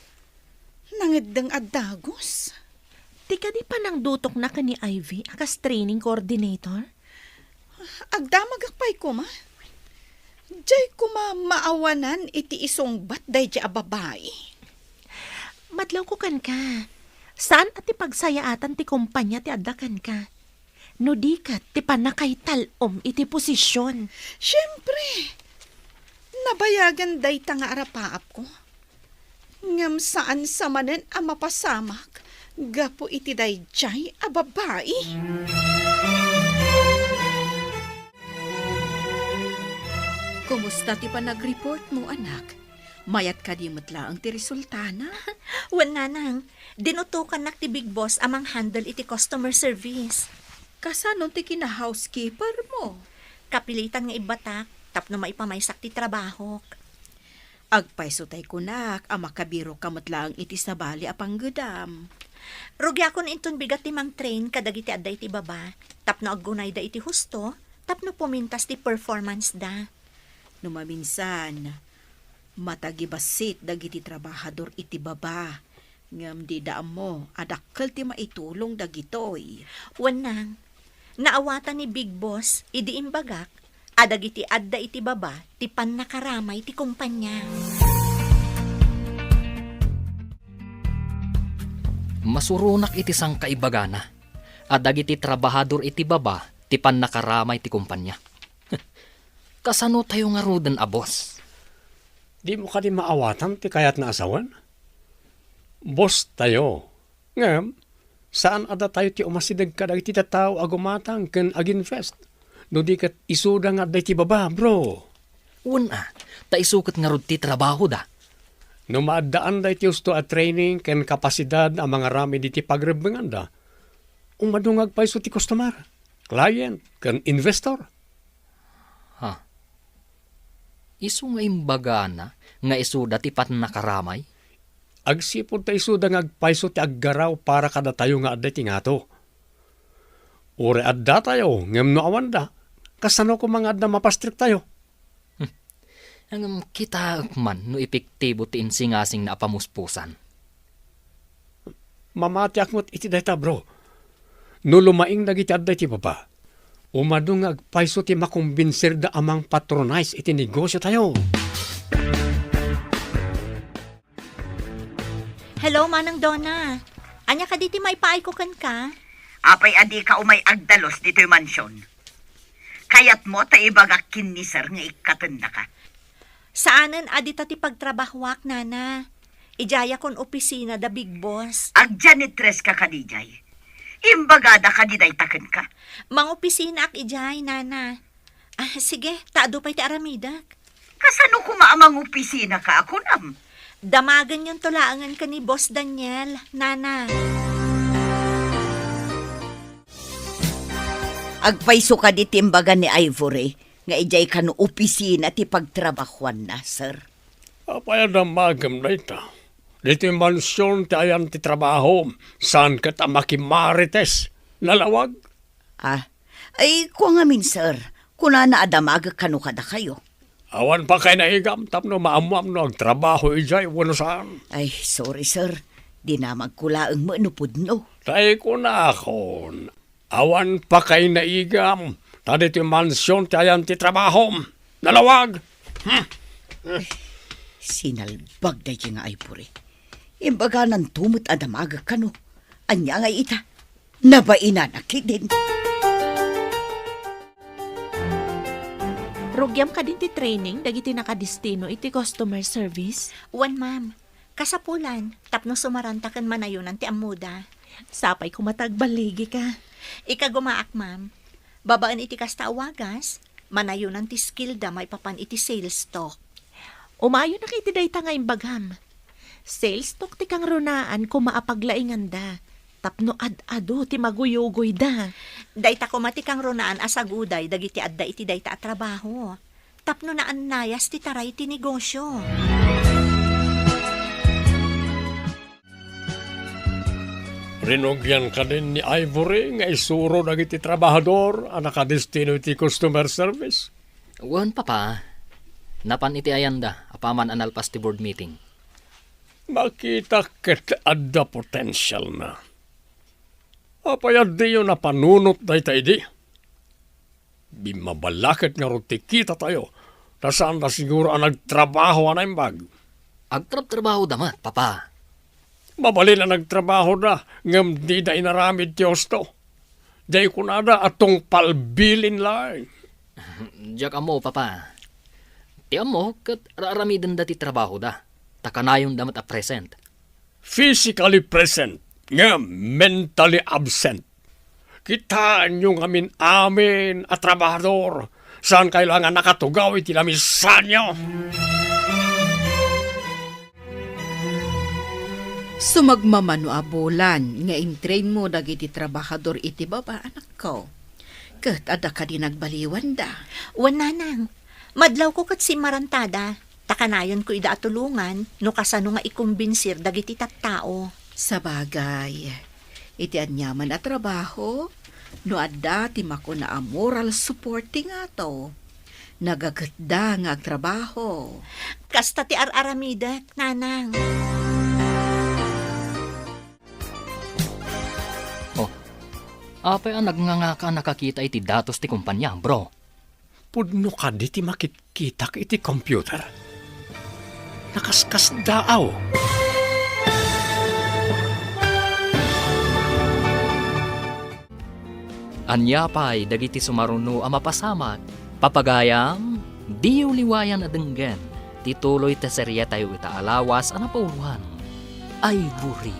Nangadang adagos. Di ka di pa nang dutok na ka ni Ivy akas training coordinator? Agdamagakpay ko ma. Diyay ko maawanan iti isong batday di ababay. Madlaw ko kan ka. Saan at ipagsayaatan ti kumpanya ti addakan ka? No di ka ti panakay talom iti posisyon. Siyempre, nabayagan day ta nga arapaap ko. Ngam saan sa manen ang mapasamak, gapo iti day jay ababay. Kumusta ti pa nag-report mo, anak? Mayat ka di matla ang ti resultana? Wan nanang, dinutukan nak ti Big Boss amang handle iti customer service. Kasano ti kina-housekeeper mo? Kapilitan nga ibatak, tapno maipamaysak ti trabaho. Agpaisutay ko nak, ang makabiro kamatlang iti sabali apang gudam. Rugya ko na inton bigat ti mang train kadagiti adda iti baba, tapno aggunay da iti husto, tapno pumintas ti performance da. Numaminsan, matagibasit dagiti trabahador iti baba. Ngam di daam mo, adakkel ti maitulong dagitoy. Wanang, naawatan ni Big Boss, idi imbagak, adagiti adda iti baba, ti pannakaramay ti kumpanya. Masurunak iti sang kaibagana. Adagiti trabahador iti baba ti pannakaramay ti kumpanya. Kasano tayo nga rudan, abos? Di mo ka di maawatan ti kayat na asawan? Boss tayo. Ngam, saan ada tayo ti umasidag ka dagiti tataw agumatang ken aginvest? No di kat isuda nga day ti baba, bro. Una, taisukat nga rud ti trabaho da. No maadaan day ti usto at training ken kapasidad ang mga rami di ti pagrebengan da. Umadungag pa iso ti customer, client, ken investor. Ha? Isu nga imbagana nga isuda ti pannakaramay? Agsipod ta isuda nga agpaiso ti aggaraw para kada tayo nga adda ti ngato. Ure adda tayo, ngem no awan da. Kasano ko mga adda mapastrik tayo? Ang kita man no epektibo ti insingasing na apamuspusan. Mamati akmot iti dayta, bro. No lumaing dagiti adda ti baba. Umadung agpaiso ti makumbinsir da amang patronize iti negosyo tayo. Hello, Manang Donna. Anya ka diti maipaay ko kan ka? Apay adi ka umay agdalos dito'y mansyon. Kayat mo ta ibagak kinisar nga ikatanda ka. Saanan adita ti pagtrabahwak, nana? Ijaya kon opisina da Big Boss. Agjanitres ka kadijay. Imbagada ka diday taken ka. Mang opisina ak ijay, nana. Sige, taado pa'y ti aramidak. Kasano kumaamang opisina ka ako nam? Damagan yung tulaangan ka ni Boss Daniel, nana. Agpaiso ka di timbaga ni Ivory, nga ijay ka no opisina ti pagtrabahuan na, sir. Apaya da magam na ita. Dito yung mansyon ti ayan ti trabaho. Saan ka ta makimarites? Nalawag? Ay, kung amin, sir, kuna na adamag kano kada kayo. Awan pa kay naigam. Tapno maamuam no ang trabaho ijay. Wano saan? Ay, sorry, sir. Di na magkulaang manupod, no. Tay ko na akon. Awan pa kay naigam. Dito yung mansyon ti ayan ti trabaho. Nalawag? Sinalbag da yung nga Ivory. Imbaga ng tumot adamaga kano. Anya nga ita. Nabainan akidin. Rugyam ka din ti training, dagiti nakadistino iti customer service. Wan, ma'am. Kasapulan, tapno sumarantakan manayunan ti amuda. Sapay ko matagbaligi ka. Ika gumaak, ma'am. Babaan iti kasta awagas, manayunan ti skill da may papan iti sales talk. Umayo na kay ti dayta nga imbagam. Sales talk ti kang runaan ko maapaglaingan da. Tapno ad-ado ti maguyugoy da. Dayta ko mati kang runaan asaguday dagiti adda iti dayta at trabaho. Tapno na annayas ti taray ti negosyo. Rinugyan ka din ni Ivory nga isuro dagiti trabahador ang nakadestino iti customer service. Wan papa, napan iti ayanda, apaman analpas ti board meeting. Makita ket adda potential na. Apayad di yun na panunot day tayo di. Bimabalakit nga ron kita tayo. Nasaan na siguro ang nagtrabaho ang imbag. Agtrab-trabaho damat, papa. Mabali na nagtrabaho na, ngam di na inaramid tiyosto. Day ko na da atong palbilin lang. Diyak amo, papa. Ti amo, kat raramidan dati trabaho da. Takanayon damat a present. Physically present, ngam mentally absent. Kitaan yung amin at trabahador. Saan kailangan nakatugaw iti lamisan nyo? Sumagmamano abulan, nga in-train mo dagiti trabahador iti baba, anak ko. Kat ada ka din nagbaliwan da. Wan, nanang. Madlaw ko kat si Marantada. Takanayon ko ida atulungan no kasano nga ikumbinsir dagiti tattao. Sa bagay, iti anyaman at trabaho, no adda ti mako na moral supporting ato. Nagaganda nga trabaho. Kasta ti ar-aramida, nanang. Apay ang nagnganga nakakita iti datos ti kumpanya, bro. Pudno ka di ti makikita iti computer. Nakaskas daaw. Anya pa'y dagiti sumaruno ang mapasamak. Papagayam, di uliwayan adenggen. Tituloy ta serye tayo itaalawas ang napauluhan. Ivory,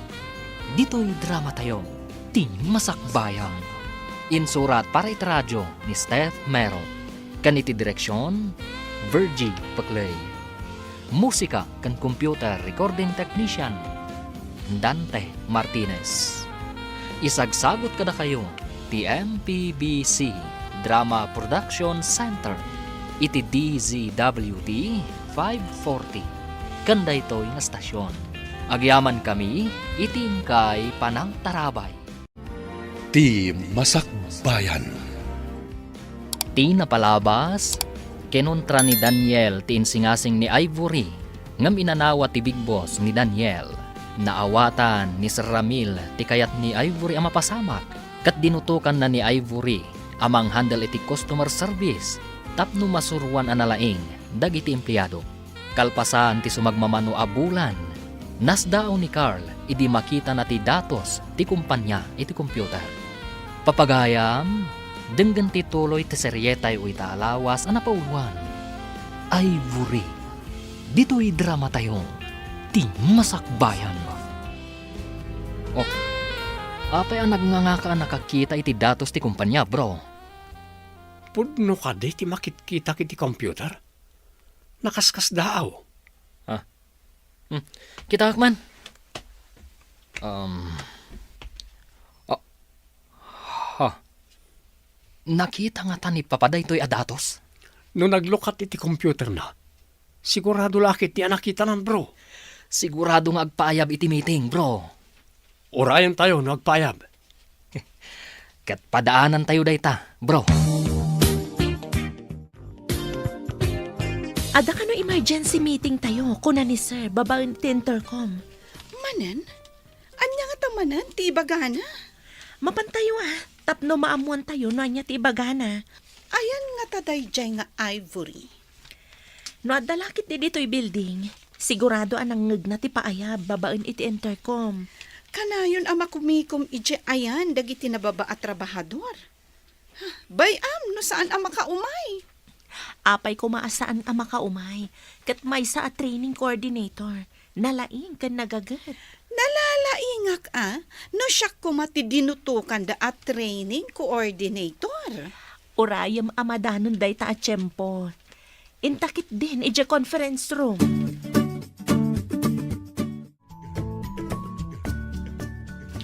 dito'y drama tayo. Ti masakbayan. Insurat para itradyo ni Steph Mero. Kaniti direksyon, Virgie Paclay. Musika kan computer recording technician, Dante Martinez. Isagsagot kada kayo, ti MPBC Drama Production Center. Iti DZWD 540. Kanda ito'y nga stasyon. Agyaman kami, itingkay panang tarabay. Ti Masakbayan. Ti napalabas, kinontra ni Daniel ti insingasing ni Ivory, ngam inanawa ti Big Boss ni Daniel. Naawatan ni Sir Ramil ti kayat ni Ivory ang mapasamak, kat dinutukan na ni Ivory amang handle iti customer service, tapno masuruan analaing dagiti empleyado. Kalpasan ti sumagmamano abulan, nasdao ni Carl idi makita na ti datos ti kumpanya iti computer. Papagayam, denggan ti tuloy ti seryetay o itaalawas ang napauluan. Ivory, dito'y drama tayo, ti masakbayan. Apay ang nagnganga nakakita iti datos ti kumpanya, bro. Pudno ka di ti makikita iti computer. Nakaskas daaw. Kita man. Nakita nga ta ni papaday to'y adatos. No naglukat iti computer na, sigurado lakit ti nakita ng bro. Sigurado nga agpaayab iti meeting, bro. Urayan tayo nagpayab. Kat padaanan tayo dayta, bro. Ada ka no emergency meeting tayo, kuna ni sir, babaen ti intercom. Manan? Anya nga tamanan, ti ibagana. Mapantayo tapno maamuan tayo no anya ti ibagana. Ayan nga tadayjay nga Ivory. No adalakit ti dito'y building, sigurado anang ngeg na ti paayab, babaen iti intercom. Kanayon ama kumikom ije ayan dagiti nababa at trabahador. Bayam no saan ama kaumay. Apay ko maasaan ang makaumay, kat may sa a training coordinator, nalaing kan nagagat. Nalalaingak no siya kumati dinutukan da at training coordinator. Urayam amadanon day ta at tiyempo. Intakit din ije conference room.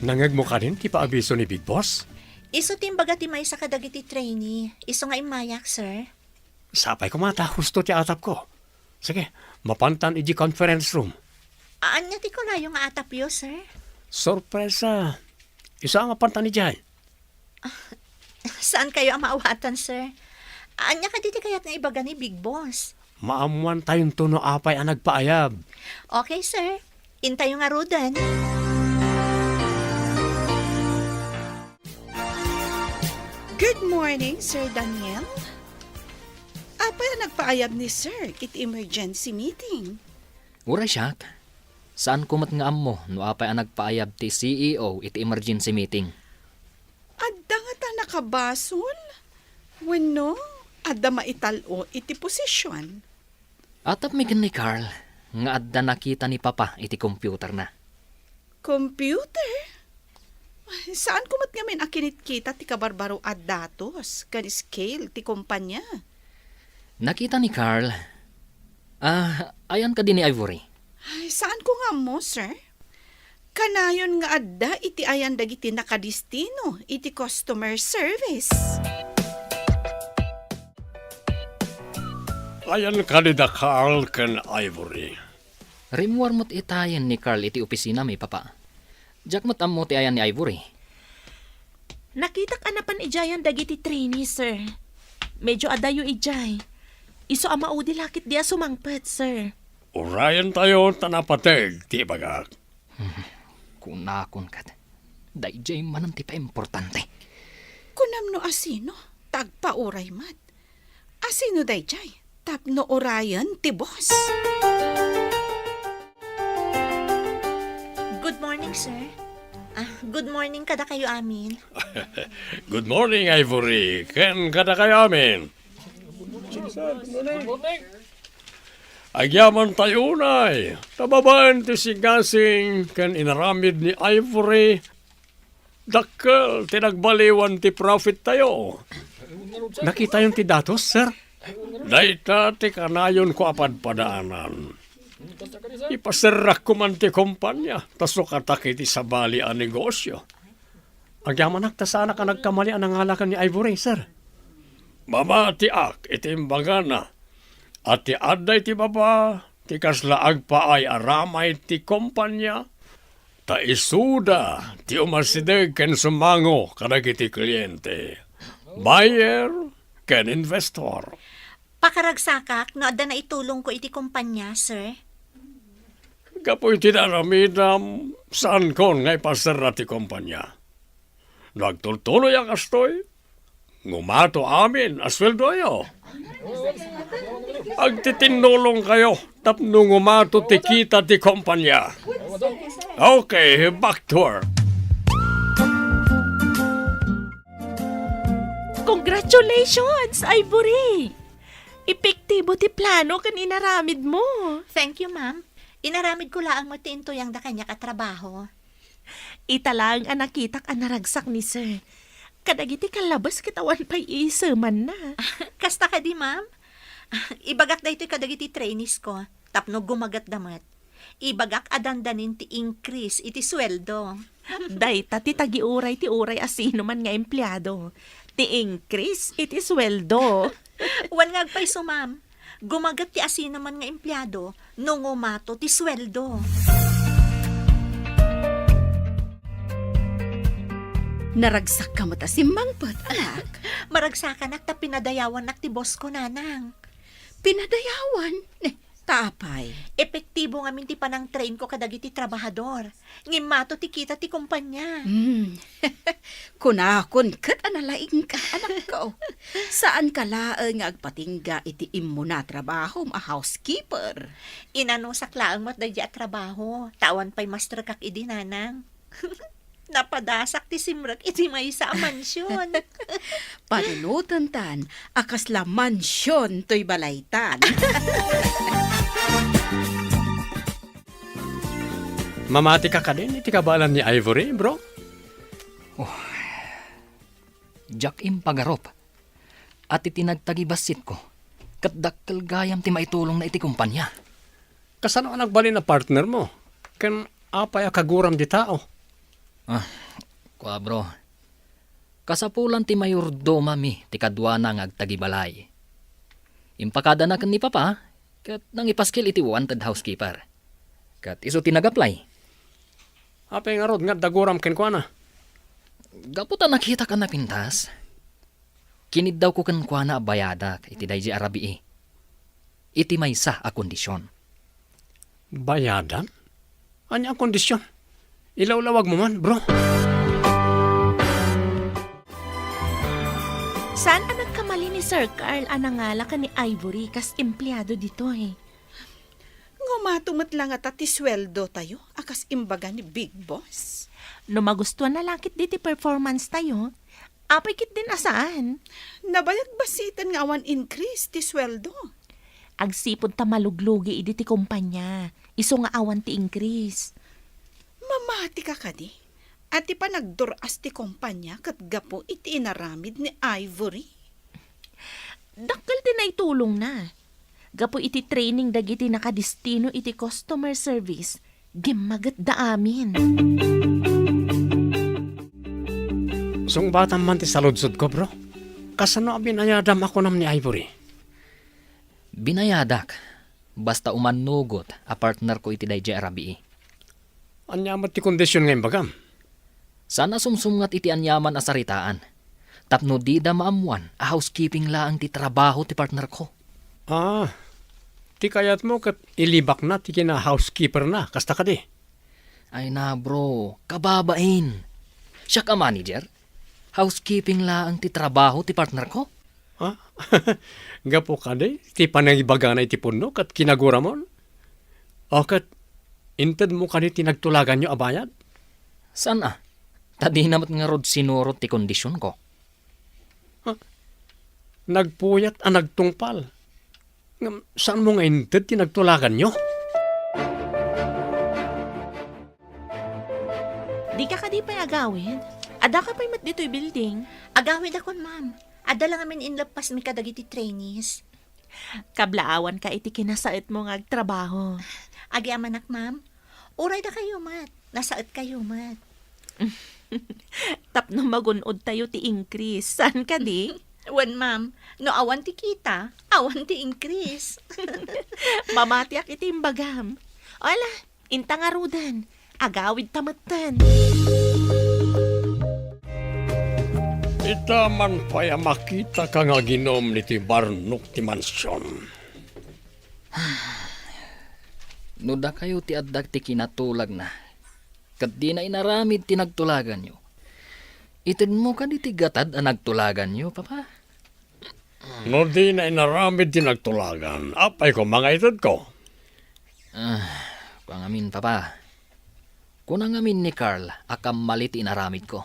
Nangag mo ka rin, ti paabiso ni Big Boss? Iso timbaga ti may sa kadagiti trainee. Iso nga imayak, sir. Sapay ko mata, husto ti atap ko. Sige, mapantan iji conference room. Anya ti ko na yung atapyo, sir. Sorpresa. Isa nga pantan ni Jai. Saan kayo ang maawatan, sir? Anya ka diti kayat nga ibaga ni Big Boss. Maamuan tayong tuno apay ang nagpaayab. Okay, sir. Intay yung arudan. Good morning, Sir Daniel. Apay ang nagpaayab ni Sir kit emergency meeting. Uray siyak. Saan kumat nga ammo no apay ang nagpaayab ti CEO iti emergency meeting? Adda nga ta nakabasol. Wenno, adda maitalo iti posisyon. Atap mi ni Carl, nga adda nakita ni Papa iti computer na. Computer? Saan kumat nga men akinit kita ti kabarbaro at datos, kan scale ti kumpanya? Nakita ni Carl. Ayan ka din ni Ivory. Ay, saan ko nga mo, sir? Kanayon nga adda iti ayan dagiti nakadistino, iti customer service. Ayan ka ni da Carl kan Ivory. Rimuar mo't itayan ni Carl iti opisina may Papa. Jack mo't ammo ti ayan ni Ivory. Nakitak anapan ijayan dagiti trainee, sir. Medyo adayo ijay. Iso ama udi lakit dia sumangpet, sir. Urayan tayo tanapateg, ti bagak. Kunakon kat. Dayjay manan ti pa importante. Kunam no asino, tagpauray mat. Asino dayjay, tapno orayan ti boss. Good morning, sir. Good morning kada kayo amin. Good morning, Ivory. Ken kada kayo amin. Agyaman tayo nay. Tababaan ti sigasing ken inaramid ni Ivory. Dakkel, tinagbaliwan ti profit tayo. Nakita yung ti datos, sir? Dayta ti kanayon ko apadpadaanan. Ipaserak ko man ti kumpanya, taso kataki ti sabali ang negosyo. Agyaman ta sana ka nagkamali ang nangalakan ni Ivory, sir. Baba ti ak, itimbaga na. At ti aday ti baba, ti kaslaag pa ay aramay ti kumpanya. Ta isuda, ti umasideg ken sumango kadagiti kliyente. Buyer ken investor. Pakaragsakak, no adda na itulong ko iti kumpanya, sir. Kapoy tinaramidam saan kon ngay pasera ti kumpanya. Nagtultuloy ang astoy. Ngumato amin asweldo yo. Agtitinulong kayo tapno ngumato ti kita ti kumpanya. Okay, back to work. Congratulations, Ivory! Epektibo ti plano kan inaramid mo. Thank you, ma'am. Inaramid ko laang mo tinto yang da kanya katrabaho. Italang ang nakitak ang naragsak ni sir. Kadagiti kalabas kitawan pa'y isaman na. Kasta ka di, ma'am? Ibagak da ito kadagiti trainees ko. Tapno gumagat damat. Ibagak adandanin ti increase iti sweldo. Dayta ti tagiuray ti uray asino man nga empleyado. Ti increase iti sweldo. Wan nga agpay so, ma'am. Gumagat ti asin naman nga empleyado, nung umato ti sweldo. Naragsak ka mo ta si Mangpot, anak. Maragsakan at ta pinadayawan nak ti boss ko, nanang. Pinadayawan. Tapay. Epektibo nga min ti panang train ko kadagiti trabahador. Ngimato ti kita ti kumpanya. Kunakon kat analaing ka, anak ko. Saan ka laeng nga agpatingga iti imo na trabaho, a housekeeper? Inano saklaang mat daydi at trabaho. Tawan pa'y master kak idi, nanang. Napadasak ti simrak iti may sa mansyon. Panunutan tan, akas la mansyon to'y balaytan. Mamati ka din, iti kabalan ni Ivory, bro. Jack impagarop. At itinagtagibasit ko. Katdakkel gayam ti maitulong na iti kumpanya. Kasano ang nagbalin na partner mo? Kan apay kaguram di tao. Kwa bro. Kasapulan ti mayordoma mi ti kadwana nga agtagibalay. Impakada na ni papa, kat nang ipaskil iti wanted housekeeper. Kat iso tinag-apply. Apay nga rod nga daguram kenkwana. Gaputa nakita ka na pintas. Kinid daw ko kenkwana bayada iti dayji arabi. Iti maysa a kondisyon. Bayadan? Anya ang kondisyon? Ilawlawag mo man, bro. Saan ang nagkamali ni Sir Carl anangala ka ni Ivory kas empleyado dito eh? Ngumatumat lang at ati sweldo tayo, akas imbaga ni Big Boss. No magustuhan na langkit diti performance tayo, apay kit din asaan. Nabayag basitan nga awan increase ti sweldo. Agsipod ta maluglugi idi ti kumpanya, iso nga awan ti increase. Mamati ka kadi. At pa nagduras ti kumpanya kat gapo iti inaramid ni Ivory. Dakkel din ay tulong na. Gapo iti training dagiti nakadistino iti customer service, gimagat da amin. Sung batang man ti saludsod ko, bro. Kasano binayadam ako nam ni Ivory? Binayadak. Basta umanugot a partner ko iti dayji arabi. Anya ti kondisyon ngayon bagam? Sana sumsumngat iti anyaman asaritaan. Tapno di da maamuan a housekeeping laang ti trabaho ti partner ko. Ti kayat mo kat ilibak na ti kina housekeeper na, kasta ka di. Ay na bro, kababain. Siya ka manager? Housekeeping laang ti trabaho ti partner ko? Gapo ka di, ti panangibaga na iti puno kat kinagura mo? O kat inted mo ka di tinagtulagan nyo abayad? Saan ah? Tadi namat nga rod sinurot ti kondisyon ko. Nagpuyat ang nagtungpal. Saan mo nga inted tinagtulagan nyo? Di ka di pa'y agawid? Ada ka pa'y mat dito'y building? Agawid akon, ma'am. Ada lang amin inlapas mi kadagiti trainees. Kablaawan ka iti kinasait mo nga agtrabaho. Agi amanak, ma'am. Uray da kayo, mat. Nasaot kayo, mat. Tapno magunod tayo ti increase. Saan ka di? Wan, ma'am. No awan ti kita, awan ti increase. Mamatiak iti imbagam. Ala, inta nga rudan. Agawid tamatan. Ita man pa'y makita ka nga ginom ni ti barnok ti mansyon. Nuda kayo ti addag ti kinatulag na. Kat di na inaramid ti nagtulagan nyo. Itin mo ka di ti gatad ang nagtulagan nyo, papa? No di na inaramid ti nagtulagan, apay ko mga itad ko. Pangamin, papa. Kunang amin ni Carl, akam malit inaramid ko.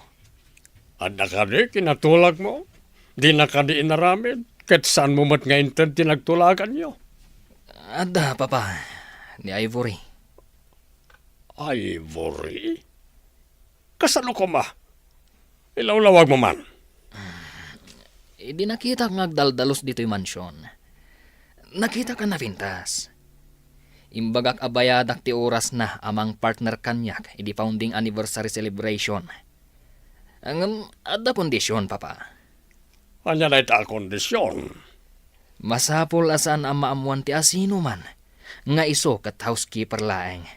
At nakadi kinatulag mo, di nakadi inaramid, kat saan mo mat nga intad ti nagtulagan nyo? Ada, papa. Ni Ivory. Ivory? Kasano ko ma? Ilawlawag mo man. Di nakita kang agdaldalos dito'y mansyon. Nakita ka na pintas. Imbagak abayadak ti oras na amang partner kanyak idi founding anniversary celebration. Ang ada kondisyon, papa. Anya na ita kondisyon. Masapol asan ang maamuan ti asino man, nga iso kat housekeeper laeng.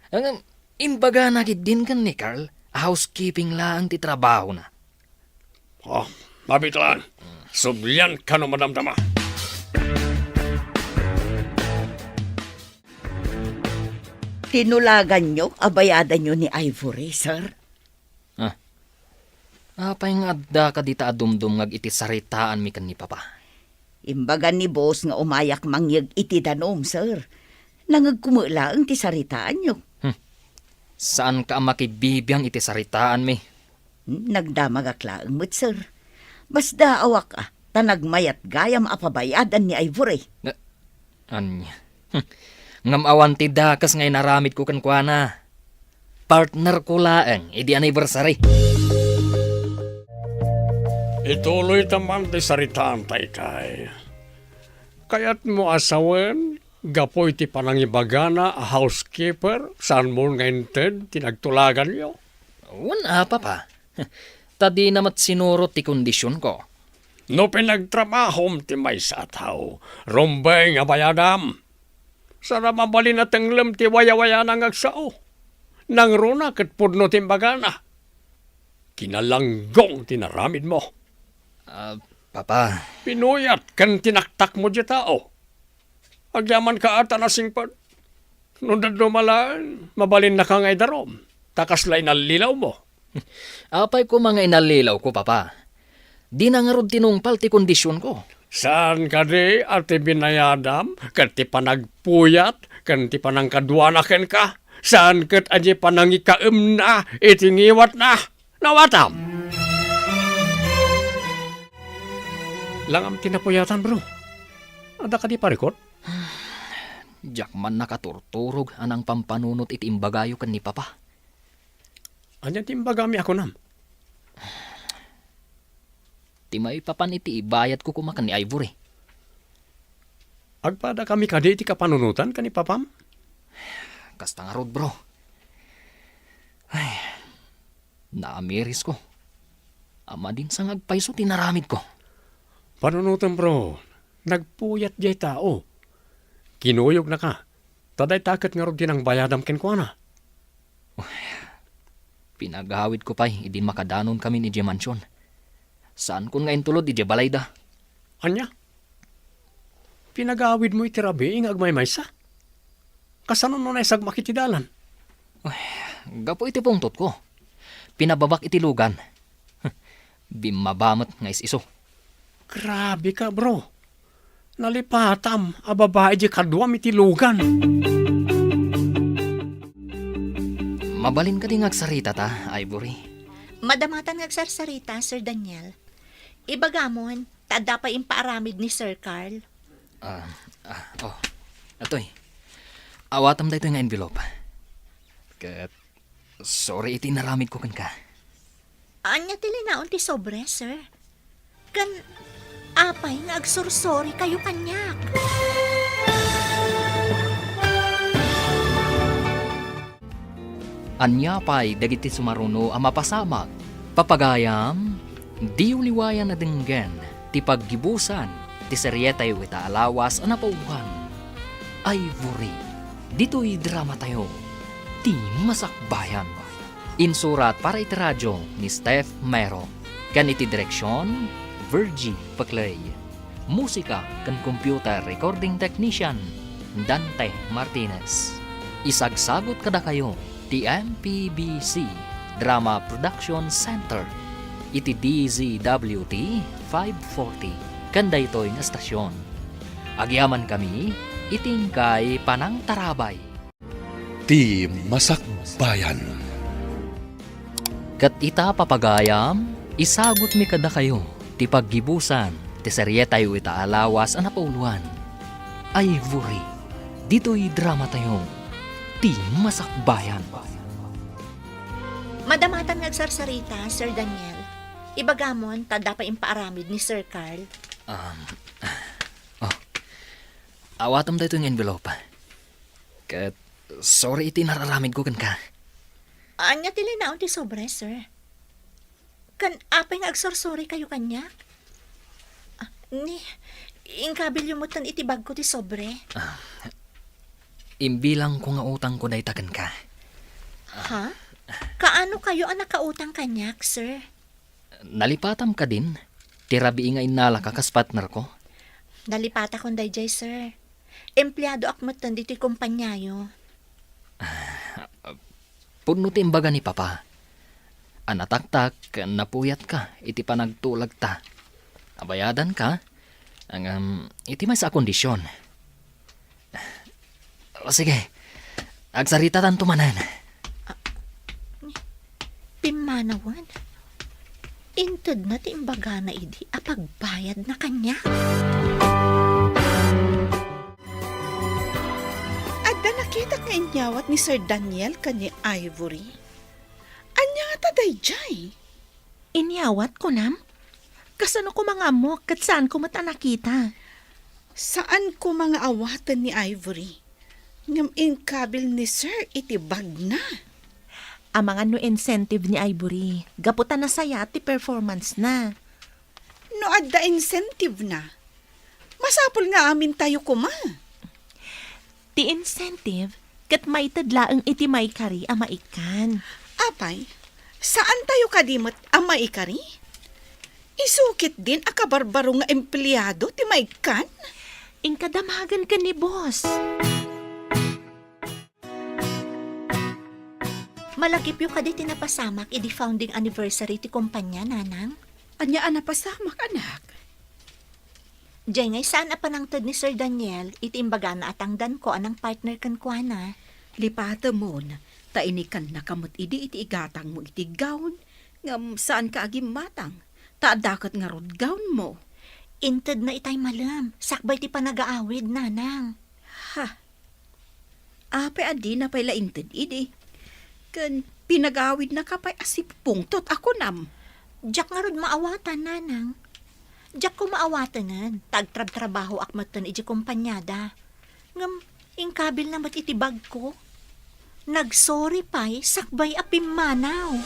Ang imbaga nakit din kan ni Carl, housekeeping laang ti trabaho na. Oh, mabitlan. Sublian ka no madamdama. Tinulagan nyo, abayadan nyo ni Ivory, sir. Apay nga adda ka dita adumdum ngag iti saritaan mi kan ni Papa. Imbagan ni boss nga umayak mangyag iti danom, sir. Nangagkumula ang tisaritaan nyo. Saan ka makibibiyang iti saritaan mi? Nagdamagaklaang mo't, sir. Basda awak tanagmayat gayam apabayadan ni Ivory. Anya. Ngam awan ti dakas ngay naramid ko kan kuana. Partner ko laeng, idi anniversary. Ituloy taman ti saritaan taykay. Kaya't mo asawen, gapoy ti panangibagana a housekeeper, saan mo ngayon ted, tinagtulagan nyo. Wala Papa. Tadi namat sinurot ti kondisyon ko. No pinagtrabahom ti may sa tao, rombay nga bayadam. Sara mabalin na tenglem ti waya-waya nang agsao. Nang runa kat pudno timbagana. Kinalanggong tinaramid mo. Papa, Pinuyat kan tinaktak mo di tao. Agyaman ka ata na singpad. Nung malaan, mabalin na ka ngay darom. Takaslay na lilaw mo. apay ko mga inalilaw ko Papa. Di na nga rod tinungpal ti kondisyon ko. Saan ka di ati binayadam? Kan ti panagpuyat? Kan ti panangkadwanaken ka? Saan kat aji panangikaem na? Itingiwat na? Nawatam! Langam tinapuyatan bro. Ada ka di parikot? Diyak man nakaturturog anang pampanunot iti imbagayo kan ni Papa. Anya timbagami ako nam. Ti may papan iti ibayat ko kumakan ni Ivory. Agpada kami kadi iti kapanunutan ka ni papam? Kasta nga rod bro. Ay, naamiris ko. Ama din sa ngagpaiso tinaramid ko. Panunutan bro, nagpuyat jay tao. Kinuyog na ka. Taday takat nga rod din ang bayadam kenkwana. Pinagawid ko pa'y idin makadanon kami ni Mansyon. Saan kun ngayon tulod iti balayda? Anya? Pinagawid mo itirabi ing agmay-maysa? Kasano nun ay sagmakitidalan? Gapo iti pungtot ko. Pinababak iti lugan. Bimabamot nga iso. Grabe ka bro. Nalipatam, ababae di kadwam iti lugan. Mabalin ka din agsarita ta, Ivory. Madamatan ngagsarsarita, Sir Daniel. Ibagamon, tada pa impaaramid ni Sir Carl. Atoy. Awatam da ito nga envelope. Kat, sorry iti naramid ko kan ka. Anya tilinaon ti sobre, sir. Kan, apay nga agsursori kayo kanyak. Anya pa'y dagiti sumaruno ang mapasamag. Papagayam, di uliwayan na denggan, ti paggibusan, ti seryetay wita alawas ang napauhan. Ivory, dito'y drama tayo, ti masakbayan. Insurat para iti radyo ni Steph Mero. Kan iti direksyon, Virgie Paclay. Musika kan computer recording technician, Dante Martinez. Isagsagot kada kayo, ti MPBC Drama Production Center. Iti DZWT 540. Kanda ito'y nga stasyon. Agyaman kami, itingkay panang tarabay. Ti Masakbayan. Kat ita papagayam, isagot mi kada kayo, ti paggibusan, ti seryetay ita alawas ang napauluan. Ivory, dito'y drama tayo, ti masakbayan. Madamatan ngagsarsarita, Sir Daniel. Ibagamon, tada pa impaaramid ni Sir Carl. Awatam da ito yung envelope. Kat, sorry iti nararamid ko kan ka. Anya tilinaon ti sobre, sir. Kan apay nga agsorsori kayo kanya? Ingkabil yung mutan itibag ko ti sobre. Imbilang ko nga utang ko daytakan ka. Ha? Kaano kayo ang nakautang kanyak, sir? Nalipatam ka din. Tirabi nga inala ka kas partner ko. Nalipata kong dayjay, sir. Empleyado ak mutan dito'y kumpanyayo. Puno ti imbaga ni Papa. Anataktak, napuyat ka, iti panagtulag ta. Abayadan ka, ang iti may sa kondisyon. O sige, agsarita tanto manan. Pimanawan. Inted na ti imbaga na idi apagbayad na kanya. Adda nakita ka inyawat ni Sir Daniel kani Ivory. Anya nga taday jay. Inyawat ko, nam? Kasano ko mga amok kat saan ko mata nakita? Saan ko mga awatan ni Ivory? Ngam inkabil ni Sir itibag na. Ang mga no incentive ni Ivory, gaputan na saya ti performance na. No adda incentive na. Masapol nga amin tayo kuma. Ti incentive, kat may tadlaang iti may kari ang maikan. Apay, saan tayo kadimot ang maikari? Isukit din a kabarbaro nga empleyado ti maikan? Inkadamagan ka ni boss. Malagip yung kadi tinapasamak idi founding anniversary ti kumpanya, nanang. Anya pasamak, anak. Diyan ngay saan apanangtad ni Sir Daniel, iti imbaga na atangdan ko anang partner kan kuana. Lipata mo na, tainikan na kamot idi iti igatang mo iti gown. Ngam saan ka agim matang? Taadakat nga rod gown mo. Inted na itay malam, sakbay ti panagaawid, nanang. Ha? Apay adi na pala inted idi. Kan pinagawid na kapay asip pungtot ako nam. Diyak nga rod maawatan, nanang. Diyak ko maawatanan, tagtrab-trabaho akmatan iji kumpanyada. Ngam, ingkabil na mat itibag ko. Nagsorry pa'y sakbay apim manaw.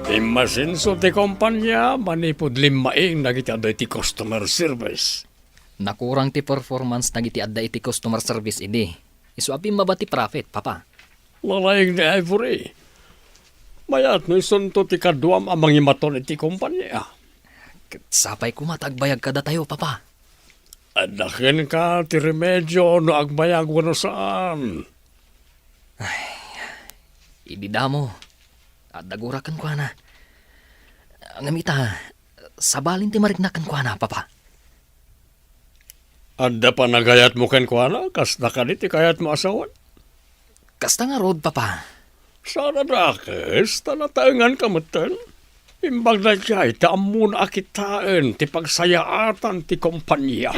Imasinso ti kumpanya, manipod limaing nagitado iti customer service. Nakurang ti performance nagiti adda iti customer service idi. Isu api mabati profit, Papa. Lalaying ni Ivory. Mayat no isunto ti kaduam amang imaton iti kumpanya. Ket sapay ko matagbayag kada tayo, Papa. Adakin ka ti remedyo no agbayag wano saan. Idi damo. At dagurakan ko na. Ngamita, sabalin ti mariknakan ko na, Papa. Adda pa nagayat mo ken kuana, kas nakaniti kayat mo asawan. Kasta nga road, Papa. Sana dakes, tanataengan kamatan. Imbag na jay, taam akitaan ti pagsayaatan ti kumpanya.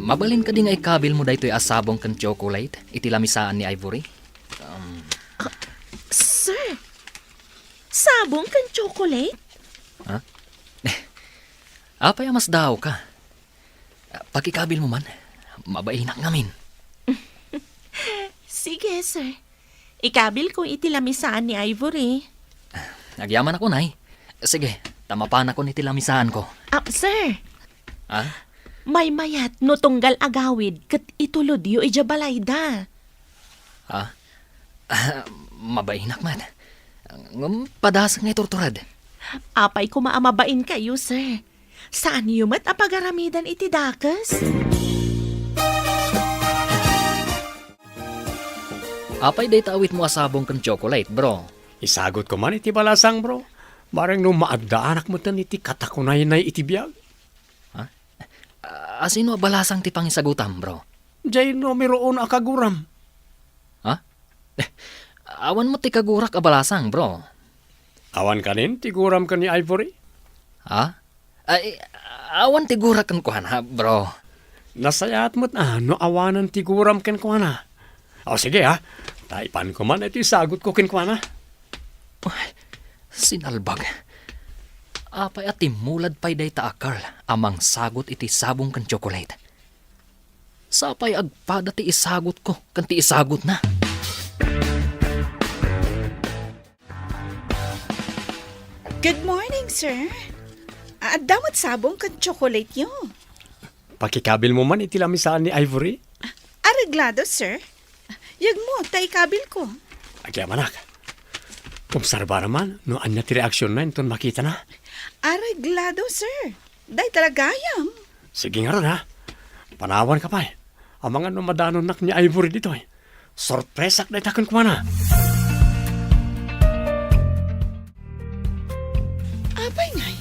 Mabalin ka di nga ikabil mo daytoy asabong kan chocolate, iti lamisaan ni Ivory. Sir, sabong kan chocolate? Apay mas daw ka. Pagkikabil mo man, mabainak ngamin. Sige, sir. Ikabil ko itilamisaan ni Ivory. Nagyaman ako, Nay. Sige, tamapan ako ni tilamisaan ko. Sir, Ha? may mayat no tunggal agawid kat itulod yu ijabalayda. Ha? Mabainak man. Ngam padas nga torturad. Apay ko maamabain kayo, sir. Saan yumat apagaramidan iti dakas? Apay day taawit mo asabong kan chocolate, bro. Isagot ko man iti balasang bro. Marang nung maagdaanak mo tan iti katakunay na iti biyag. Asino balasang ti pangisagutam, bro? Jay numero 1 akaguram. Ha? Awan mo ti kagurak abalasang, bro. Awan kanin, tiguram ka ni Ivory. Ha? Ay, awan ti gurak kan kuhan, ha, bro. Nasayat mo't no awanan tiguram ken kwa na. O sige ha, taipan ko man iti sagot ko ken kwa na. Sinalbag. Apay at timulad pa'y day taakal amang sagot iti sabong kan chocolate. Sapay agpada ti isagot ko kan ti isagot na. Good morning, sir. Damot sabong kan chocolate nyo. Pakikabil mo man itilamisaan ni Ivory. Areglado, sir. Yag mo, tay kabil ko. Agya manak. Kumsarba naman, no anya ti reaksyon na inton makita na. Areglado, sir. Day talagayam. Sige nga ron ha. Panawan ka pa eh. Ang mga nomadanon nak ni Ivory dito eh. Sorpresak na itakon ko na. Abay ngay.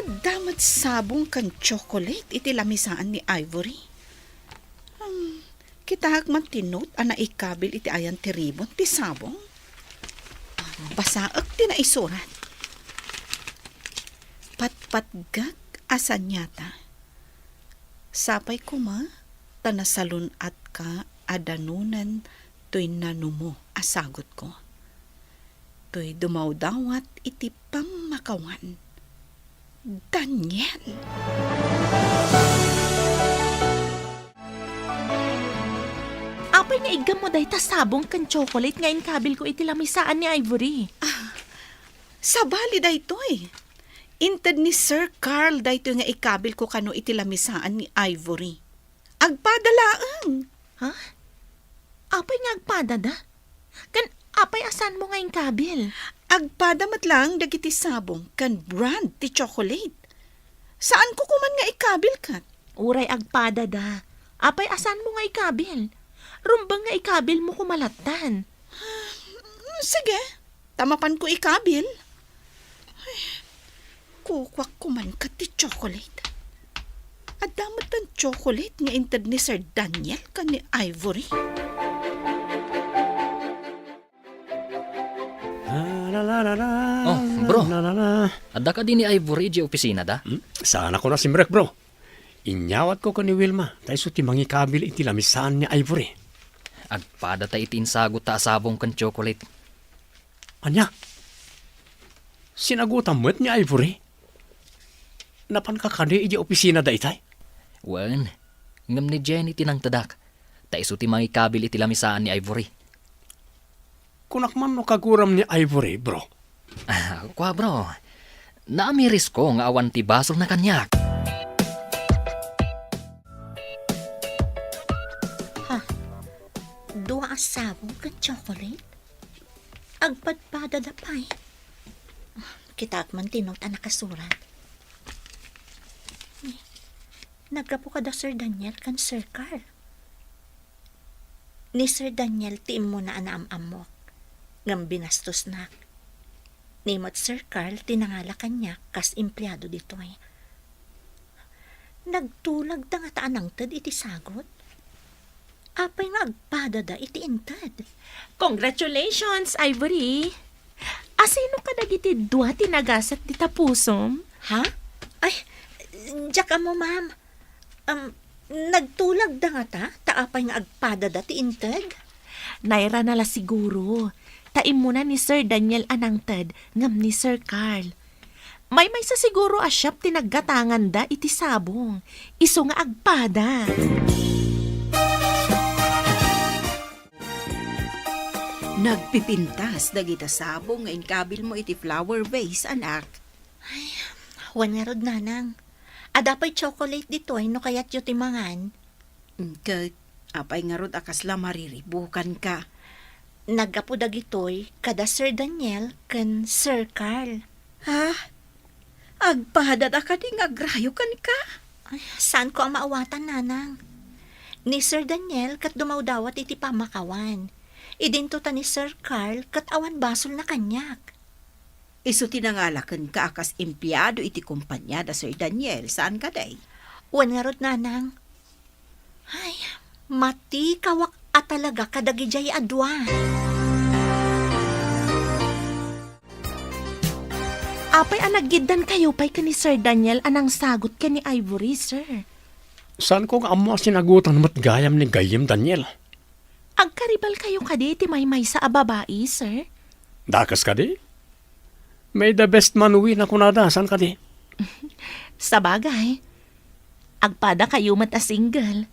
Damat sabong kan chocolate iti lamisaan ni Ivory. Kitahag man tinot ana ikabil iti ayan ti ribon ti sabong. Basaak ti naisurat. Patpatgag asan yata. Sapay kuma tanasalun at ka adanunan to'y nanumo asagot ko. To'y dumawdawat iti pamakawan. Daniel. Apay nga igam mo dahi ta sabong kan chocolate ngayon kabil ko itilamisaan ni Ivory. Sabali da ito eh. Inted ni Sir Carl da ito nga ikabil ko kano itilamisaan ni Ivory. Agpadalaang. Ha? Apay nga agpada da? Kan apay asan mo ngayon kabil? Agpadamat lang dagiti sabong kan brand ti chocolate. Saan ko kuman nga ikabil kat? Uray agpada da. Apay asan mo nga ikabil? Rumbang nga ikabil mo kumalatan. Sige, tamapan ko ikabil. Ay, kukwak kuman kat ti chocolate. At damat ang chocolate nga inted ni Sir Daniel kan ni Ivory. Oh, bro. Adda ka din ni Ivory di opisina da? Sana ko na simrek bro. Inyawat ko ni Wilma. Tayo ti mangikabil iti lamisaan ni Ivory. Agpada ta iti insagot ta sabong kan chocolate. Anya? Sinagutan mo't ni Ivory? Napan ka kani iti opisina da itay? Wen, ngam ni Jenny tinang tadak. Ta iso ti mangikabil iti lamisaan ni Ivory. Kunak man no kaguram ni Ivory, bro. Kwa bro, naamiris ko nga awan ti basol na kanyak. Dua asabong kan chocolate? Agpadpada da pa'y. Kita man tinot ang nakasurat. Nagkapo ka da Sir Daniel kan Sir Carl. Ni Sir Daniel tiim mo na anaam-am mo. Ngam binastos na. Nimot Sir Carl tinangala kanya kas empleyado dito eh. Nagtulag da nga taanang tad iti sagot. Apay nga agpada da iti intad. Congratulations, Ivory! Asino ka dagiti dua tinagasat di tapusom? Ha? Ay, diyak mo, ma'am. Nagtulag da nga ta? Taapay nga agpada da ti intad? Naira nala siguro. Taim mo na ni Sir Daniel anangtad ngam ni Sir Carl. May sa siguro asyap tinaggatangan da iti sabong. Iso nga agpada. Nagpipintas dagita sabong nga inkabil mo iti flower vase, anak. Wan nga rod nanang. Adapay chocolate dito ay no kayat yu timangan. Kat, apay nga rod akasla mariribukan ka. Nagapo dagitoy kada Sir Daniel kan Sir Carl. Ha? Agpahadat ka di nga agrayokan ka? Ay, saan ko ang maawatan nanang? Ni Sir Daniel kat dumawdawat iti pamakawan. Idinto ta ni Sir Carl kat awan basol na kanyak. Iso tinangalakan ka akas empleyado iti kumpanya da Sir Daniel. Saan ka day? Wan nga rod nanang. Ay, mati kawak at talaga kadagijay adwa. Apay anaggidan kayo pay ka ni Sir Daniel anang sagot ka ni Ivory, sir. Saan ko nga amo sinagutan mat gayam ni Gayem Daniel? Agkaribal kayo kadi ti may sa ababai, sir. Dakas ka di? May the best manuwi na kunada. Saan ka di? Sa bagay, agpada kayo mat a single.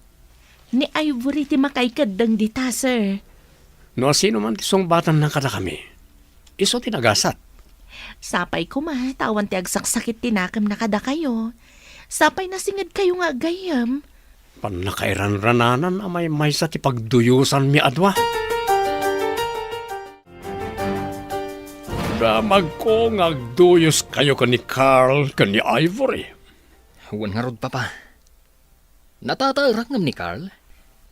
Ni Ivory ti makaykadang dita, sir. No sino man tisong batan na kada kami. Iso tinagasat. Sapay ko tawan ti agsaksakit tinakam na kada kayo. Sapay na singad kayo nga agayam. Panakairan-rananan amay may sa ti pagduyusan mi adwa. Damag ko ngagduyos kayo ni Carl ni Ivory. Huwag nga rod, papa. Natataarak ngam ni Carl.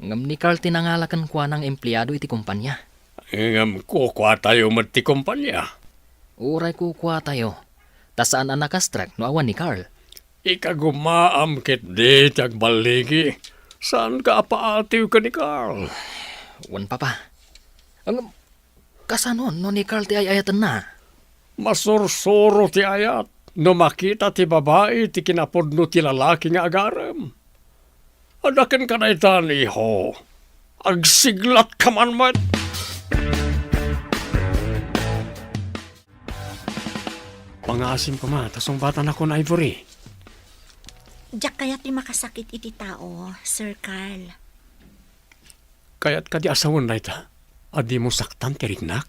Ngam ni Carl tinangalakan kwa ng empleyado iti kumpanya. Ngam ko kwa tayo mati kumpanya. Uray ko kwa tayo. Tasaan ang nakastrak no awan ni Carl. Ikagumaam kit di tagbaligi. Saan ka apaatiw ka ni Carl? Wan, papa. Ang kasanon no ni Carl ti ayayatan na. Masursuro ti ayat. No makita ti babae ti kinapodno ti lalaki nga agaram. Adakan ka na itan, iho. Agsiglat ka man mat. Pangasim ko ma, tasong bata na ko na Ivory. Diyak kaya ti makasakit iti tao, Sir Carl. Kaya't ka di asawan na ita. Adi mo saktan ti rignak.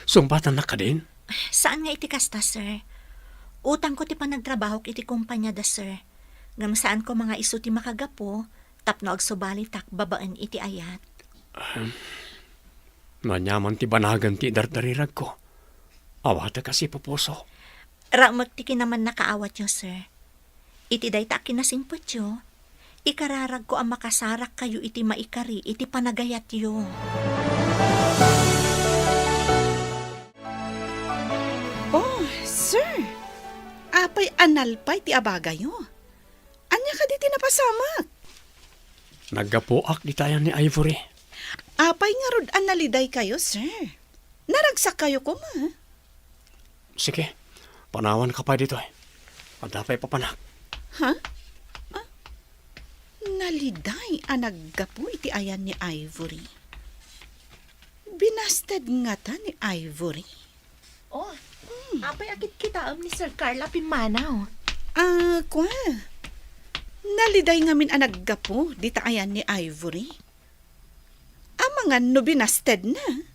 Sumbatan na ka din. Saan nga iti kasta, sir? Utang ko ti panagtrabaho iti kumpanya da, sir. Ngam saan ko mga iso ti makagapo, tapno agsubalitak babaan iti ayat. Manyaman ti banagan ti dardarirag ko. Awata kasi pupuso. Ramag ti kinaman nakaawat yo, sir. Iti day ta kinasimpot yo. Ikararag ko ang makasarak kayo iti maikari iti panagayat yo. Oh, sir. Apay analpay ti abagayo. Anya ka di tinapasamak. Naggapuak di tayo ni Ivory. Apay nga rod analiday kayo, sir. Naragsak kayo ko, ma. Sige, panawan ka pa dito eh. Padapay pa panak. Ha? Ah? Naliday ang naggapo iti ayan ni Ivory. Binasted nga ta ni Ivory. Oh, apay akit kita ni Sir Carl apimanaw. Kwa. Naliday ngamin ang naggapo dita ayan ni Ivory. Amangan no binasted na.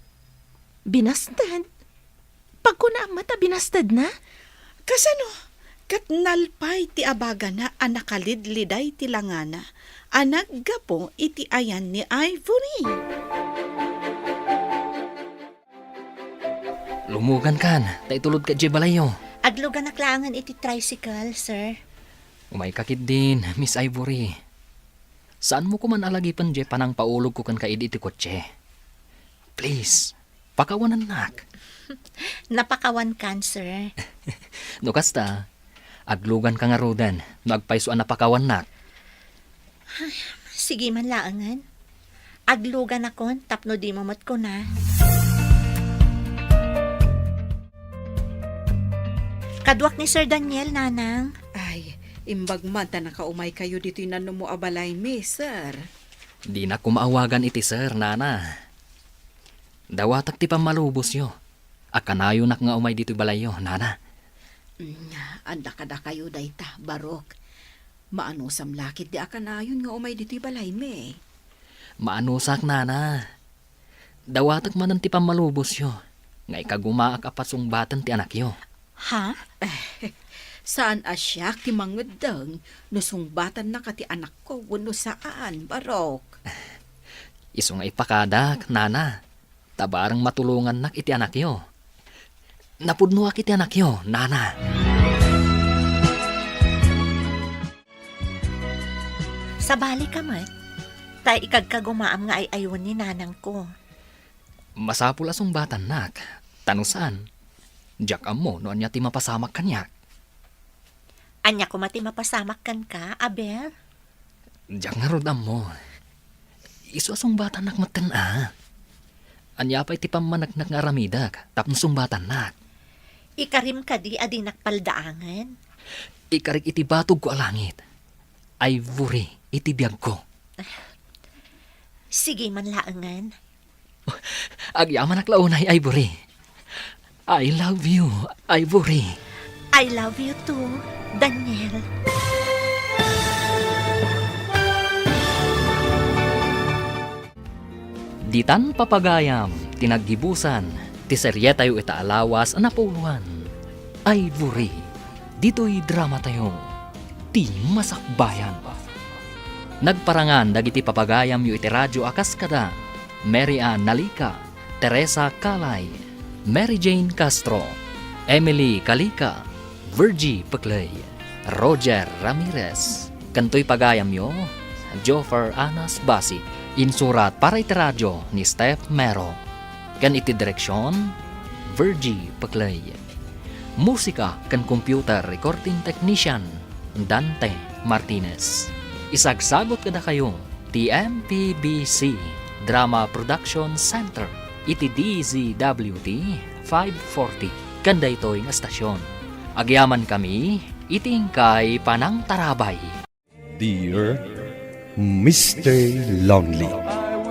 Binasted? Pag ko na ang mata, binasted na? Kasano? Kat nalpay ti abaga na anakalidliday ti langana. Anaggapo iti ayan ni Ivory. Lumugan kan, taitulod ka balayo. Aglugan na klangan iti tricycle, sir. Umay kakit din, Miss Ivory. Saan mo ko man alagipan je panang paulog ko kan kaid iti kotse? Please, pakawanan nak. Napakawan kan, sir. No kasta, aglugan ka nga rodan, magpaysuan na pakawan nak. Sige man laangan. Aglugan ako, tapno di mamot ko na. Kadwak ni Sir Daniel, nanang. Ay, imbag man ta nakaumay kayo dito inano mo abalay mi, sir. Di na kumaawagan iti sir, nana. Dawatak ti pamalubos yo. Akanayo nak nga umay dito balayo, nana. Anda kada kayo dayta, barok. Maano samlakit di akanayon nga umay dito balay mi. Maanusak, nana. Dawatak man ti pamalubos yo. Nga ikagumaak apasong batan ti anak yo. Ha? Saan asyak ti mangudang nusungbatan na kati anak ko wano saan, barok. Iso nga ipakadak, nana. Tabarang matulungan nak iti anak yo. Napudnuak iti anak yo, nana. Sabali ka mat. Tay ikagkagumaam nga ay ayun ni nanang ko. Masapul asong batan nak. Tanusan. Diyak mo, noon niya ti mapasamak kanyak. Anya ko mati mapasamak kan ka, Abel? Diyak nga rodam mo. Iso asong batan nak matan Anya pa iti pamanagnak nga ramidak, tapno sumbatan nak. Ikarim ka di adi nakpaldaangan. Ikarik iti batog ko alangit. Ivory, iti biyag ko. Sige man laangan. Agyaman naklaunay, Ivory. I love you, Ivory. I love you too, Daniel. Ditan papagayam, tinaggibusan, ti seryetayo ita alawas anapuluhan. Ivory. Dito'y drama tayo. Ti masakbayan. Nagparangan dagiti papagayam yu iti radyo akas kada. Mary Ann Nalika, Teresa Kalay, Mary Jane Castro, Emily Kalika, Virgie Peclay, Roger Ramirez. Kanto'y pagayam yu, Joffer Anas Basi. Insurat para iti radyo ni Steph Mero. Kan iti direksyon, Virgie Peclay. Musika kan computer recording technician, Dante Martinez. Isagsagot kada kayo, TMPBC Drama Production Center, iti DZWT 540, kanda ito'y nga estasyon. Agyaman kami, iting kay Panang Tarabay. Dear Mr. Lonely.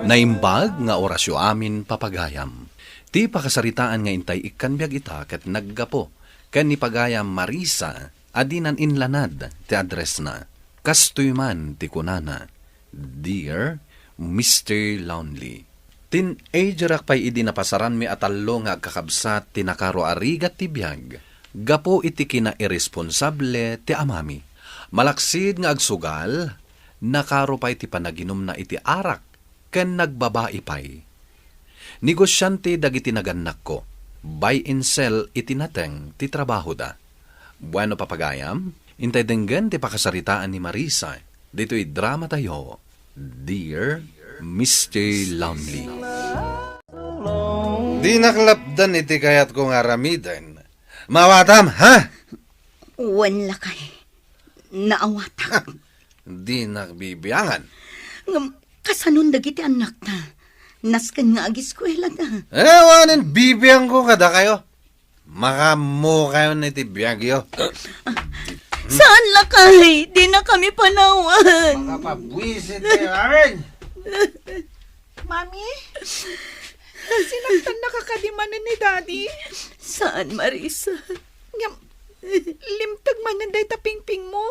Naimbag nga orasyo amin papagayam. Ti pakasaritaan nga intay ikan biag ita ket naggapo. Ken ni pagayam Marisa, adinan inlanad ti address na. Kastoy man ti kunana. Dear Mr. Lonely. Teenager pay idi napasaran mi atallo nga kakabsat ti nakaro arigat ti biag. Gapo iti kina irresponsable ti amami. Malaksid nga agsugal, nakaro pay ti panaginom na iti arak, ken nagbabae pay. Negosyante dagiti naganak ko, buy and sell iti nateng ti trabaho da. Bueno papagayam, intay denggan ti pakasaritaan ni Marisa, dito'y drama tayo, Dear Mr. Lonely. Di naklapdan iti kayat kong aramiden. Mawatam, ha? Wan lakay. Naawatan. Di nakbibiyangan. Ngam, kasanon dagiti anak na. Naskan nga agiskwela na. Wanin bibiyang ko kada kayo. Makamu kayo niti biyagyo. Saan lakay? Di na kami panawan. Makapabwisit kayo amin. Mami, sinaktan na kakadimanan ni Daddy. Saan, Marisa? Ngam, limtag manan day tapingping mo.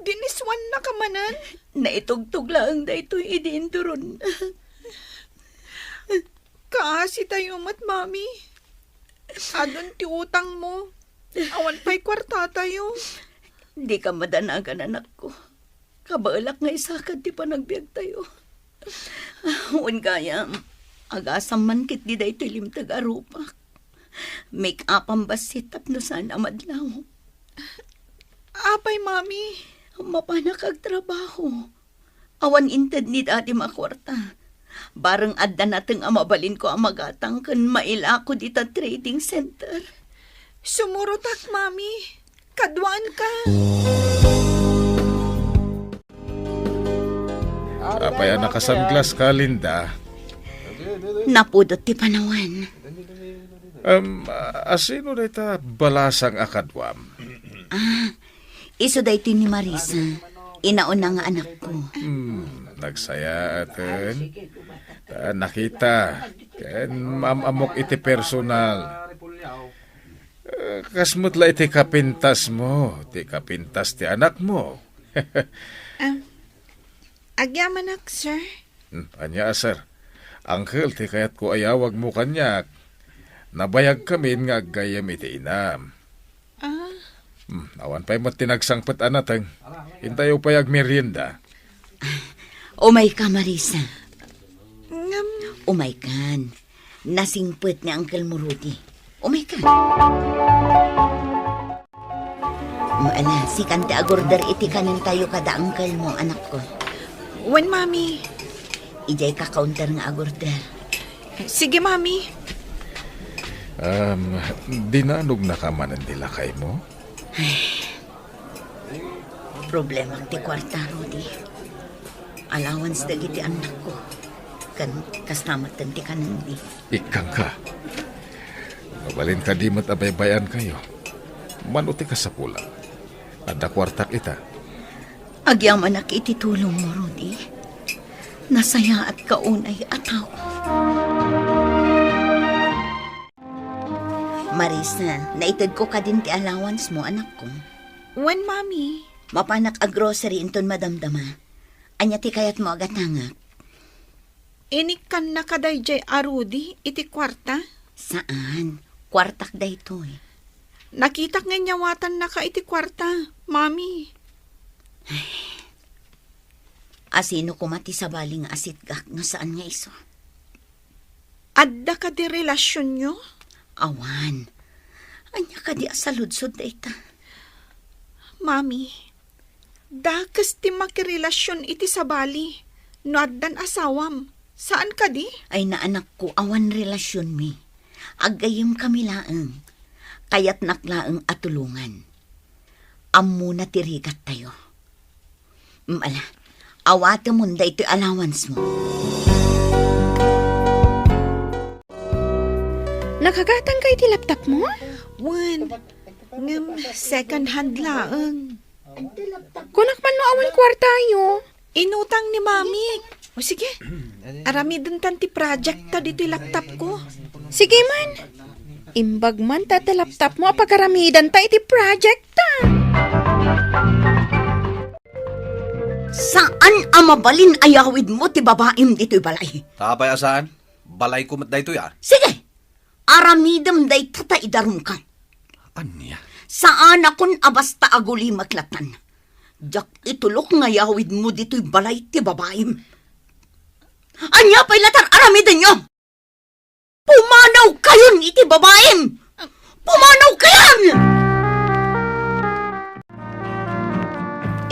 Diniswan na ka manan. Naitugtog lang daytoy idinturon. Kaasi tayo mat, Mami. Adon ti utang mo. Awan pa'y kwarta tayo. Di ka madanagan, anak ko. Kabalak nga isakad ti panagbiag tayo. Un kaya, agasam man kit di daytoy limtag arupak. Make up ang basit tapno sana madlaw. Apay, Mami. Mapanak ag trabaho. Awan inted ni dati makwarta. Barang adda nateng amabalin ko ang magatang kan maila ko dita trading center. Sumurutak, Mami. Kadwaan ka. Apay nakasanglas ka, Linda. Napudot ti panawan. Asino na ita balasang akadwam? Iso dayti ni Marisa. Inauna nga anak ko. Nagsaya atin. Nakita. Ken mamamok iti personal. Kasmutla iti kapintas mo. Ti kapintas ti anak mo. Agyamanak, sir. Anya, sir. Uncle, ti kayat ko ayawag mo kanyak. Nabayag kami nga gayam iti inam. Awan pa'y mo tinagsangpat anatang. Hintayo pa'y agmerienda. Umay ka, Marisa. Ngam, Umay kan. Nasingpet ni Uncle Muruti. Umay ka. Maala, si Kante agordar iti kanin tayo kada uncle mo, anak ko. wen, Mami. Ijay ka counter nga agordar. Sige, Mami. Dinanog na ka man ang dilakay mo? Problema ti kwarta, Rudy. Allowance dagiti anak ko. Kan kastamatan ti kanan di. Ikang ka. Mabalin ka di matabaybayan kayo. Manuti ka sa pulang. Ada kwartak ita. Agyaman ak ititulong mo, Rudy. Nasaya at kaunay ataw. Marisa, naitad ko ka din ti allowance mo, anak ko. Wen, Mami. Mapanak a grocery inton madamdama. Anya ti kayat mo agatangak. Inikan na kaday jay arudi iti kwarta. Saan? Kwartak daytoy. Nakita nga nyawatan na ka iti kwarta, Mami. Asino kumati sa bali nga asit gak nga saan nga iso? Adda ka di relasyon nyo? Awan. Anya ka di asaludsod da ita. Mami, dakas ti makirelasyon iti sa bali. No addan asawam. Saan ka di? Ay na anak ko, awan relasyon mi. Agayim kami laeng. Kaya't naklaeng atulungan. Ammo na tirigat tayo. Ala, awata mo da ito'y allowance mo. Nakagatang ka iti laptop mo? Wan, second hand laeng. Kunak man no awan kwartayo. Inutang ni Mami. O sige, arami dun tanti project ta dito'y laptop ko. Sige man. Imbag man ta laptop mo pagkaramidan ta iti project ta. Saan ang mabalin ayawid mo ti babaim dito'y balay? Tapay asaan? Balay ko mat da ito ya. Sige, aramidam day tata idarum ka. Anya? Saan akon abasta aguli maklatan? Jak itulok nga yawid mo dito'y balay ti babaim. Anya pa'y latar aramidan nyo! Pumanaw kayon iti babaim! Pumanaw kayon!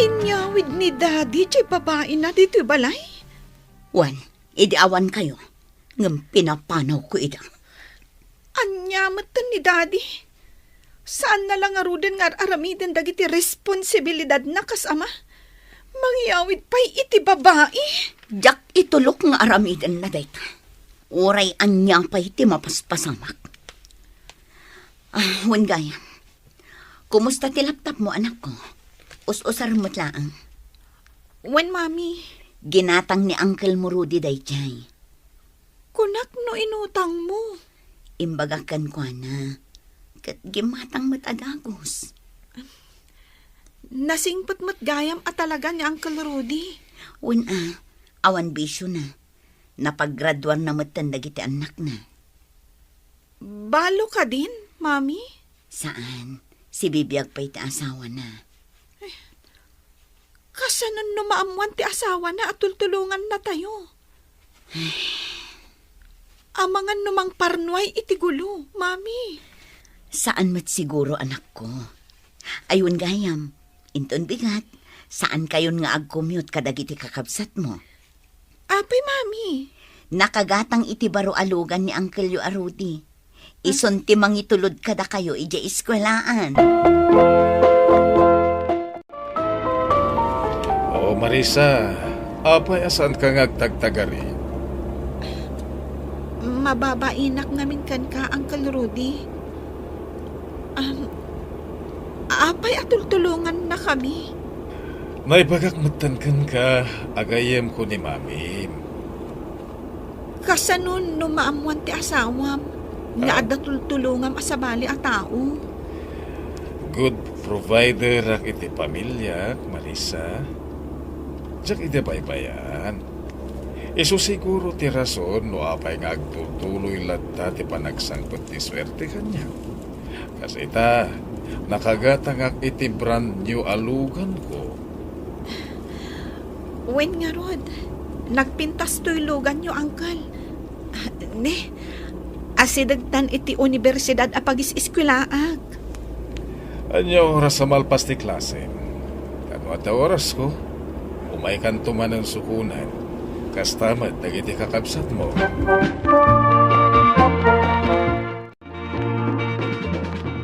Inyawid ni Daddy jay babae na dito'y balay? Wan, idiawan kayo. Ngam pinapanaw ko ida. Anyamatan ni Daddy. Saan na lang aruden nga aramiden dagiti responsibilidad na kasama? Mangyawid pa'y iti babae. Jak itulok nga aramiden na dayta. Uray anyang pa'y iti mapaspasamak. Wan gaya. Kumusta ti laptop mo, anak ko? Us-usar mo't laang. Wan, Mami. Ginatang ni Uncle mo Rudy dayjay. Kunak no inutang mo. Imbagakan ko na. Kat gimatang matadagos. Nasingpot mo't gayam at talaga ni Uncle Rudy. Wan awan bisyo na. Napaggraduan na matanda giti anak na. Balo ka din, Mami? Saan? Si bibiyag pa iti asawa na. Kasanan no maamuan ti asawa na at tultulungan na tayo. Amangan numang parnoy iti gulo, Mami. Saan mat siguro, anak ko? Ayun gayam, inton bigat, saan kayon nga ag-commute kadagiti kakabsat mo? Apay, Mami. Nakagatang iti baro alugan ni Uncle Yu Arudi. Ison ti mangitulod kada kayo ija eskwelaan. Oo, Marisa. Apay, asan ka ngagtagtagari? Mababainak namin kan ka, Uncle Rudy. Apay at tultulungan na kami. Naibagak matankan ka, agayem ko ni Mami. Kasanon no maamuan ti asawam. Nga adda tultulungam asabali a tao. Good provider ak iti pamilya, Marisa. Diyak iti baybayan. Isu siguro ti rason no apay nga agtutuloy latta ti panagsangkot ti swerte kanya. Kasi ita, nakagatangak iti brand new alugan ko. Wen nga rod, nagpintas to'y lugan nyo, Uncle. Ne, asidagtan iti universidad apagis iskwilaag. Anyo oras sa malpas ti klase. Kano at oras ko, umay kan tuman ng sukunan. Kastamat dagiti kakabsat mo.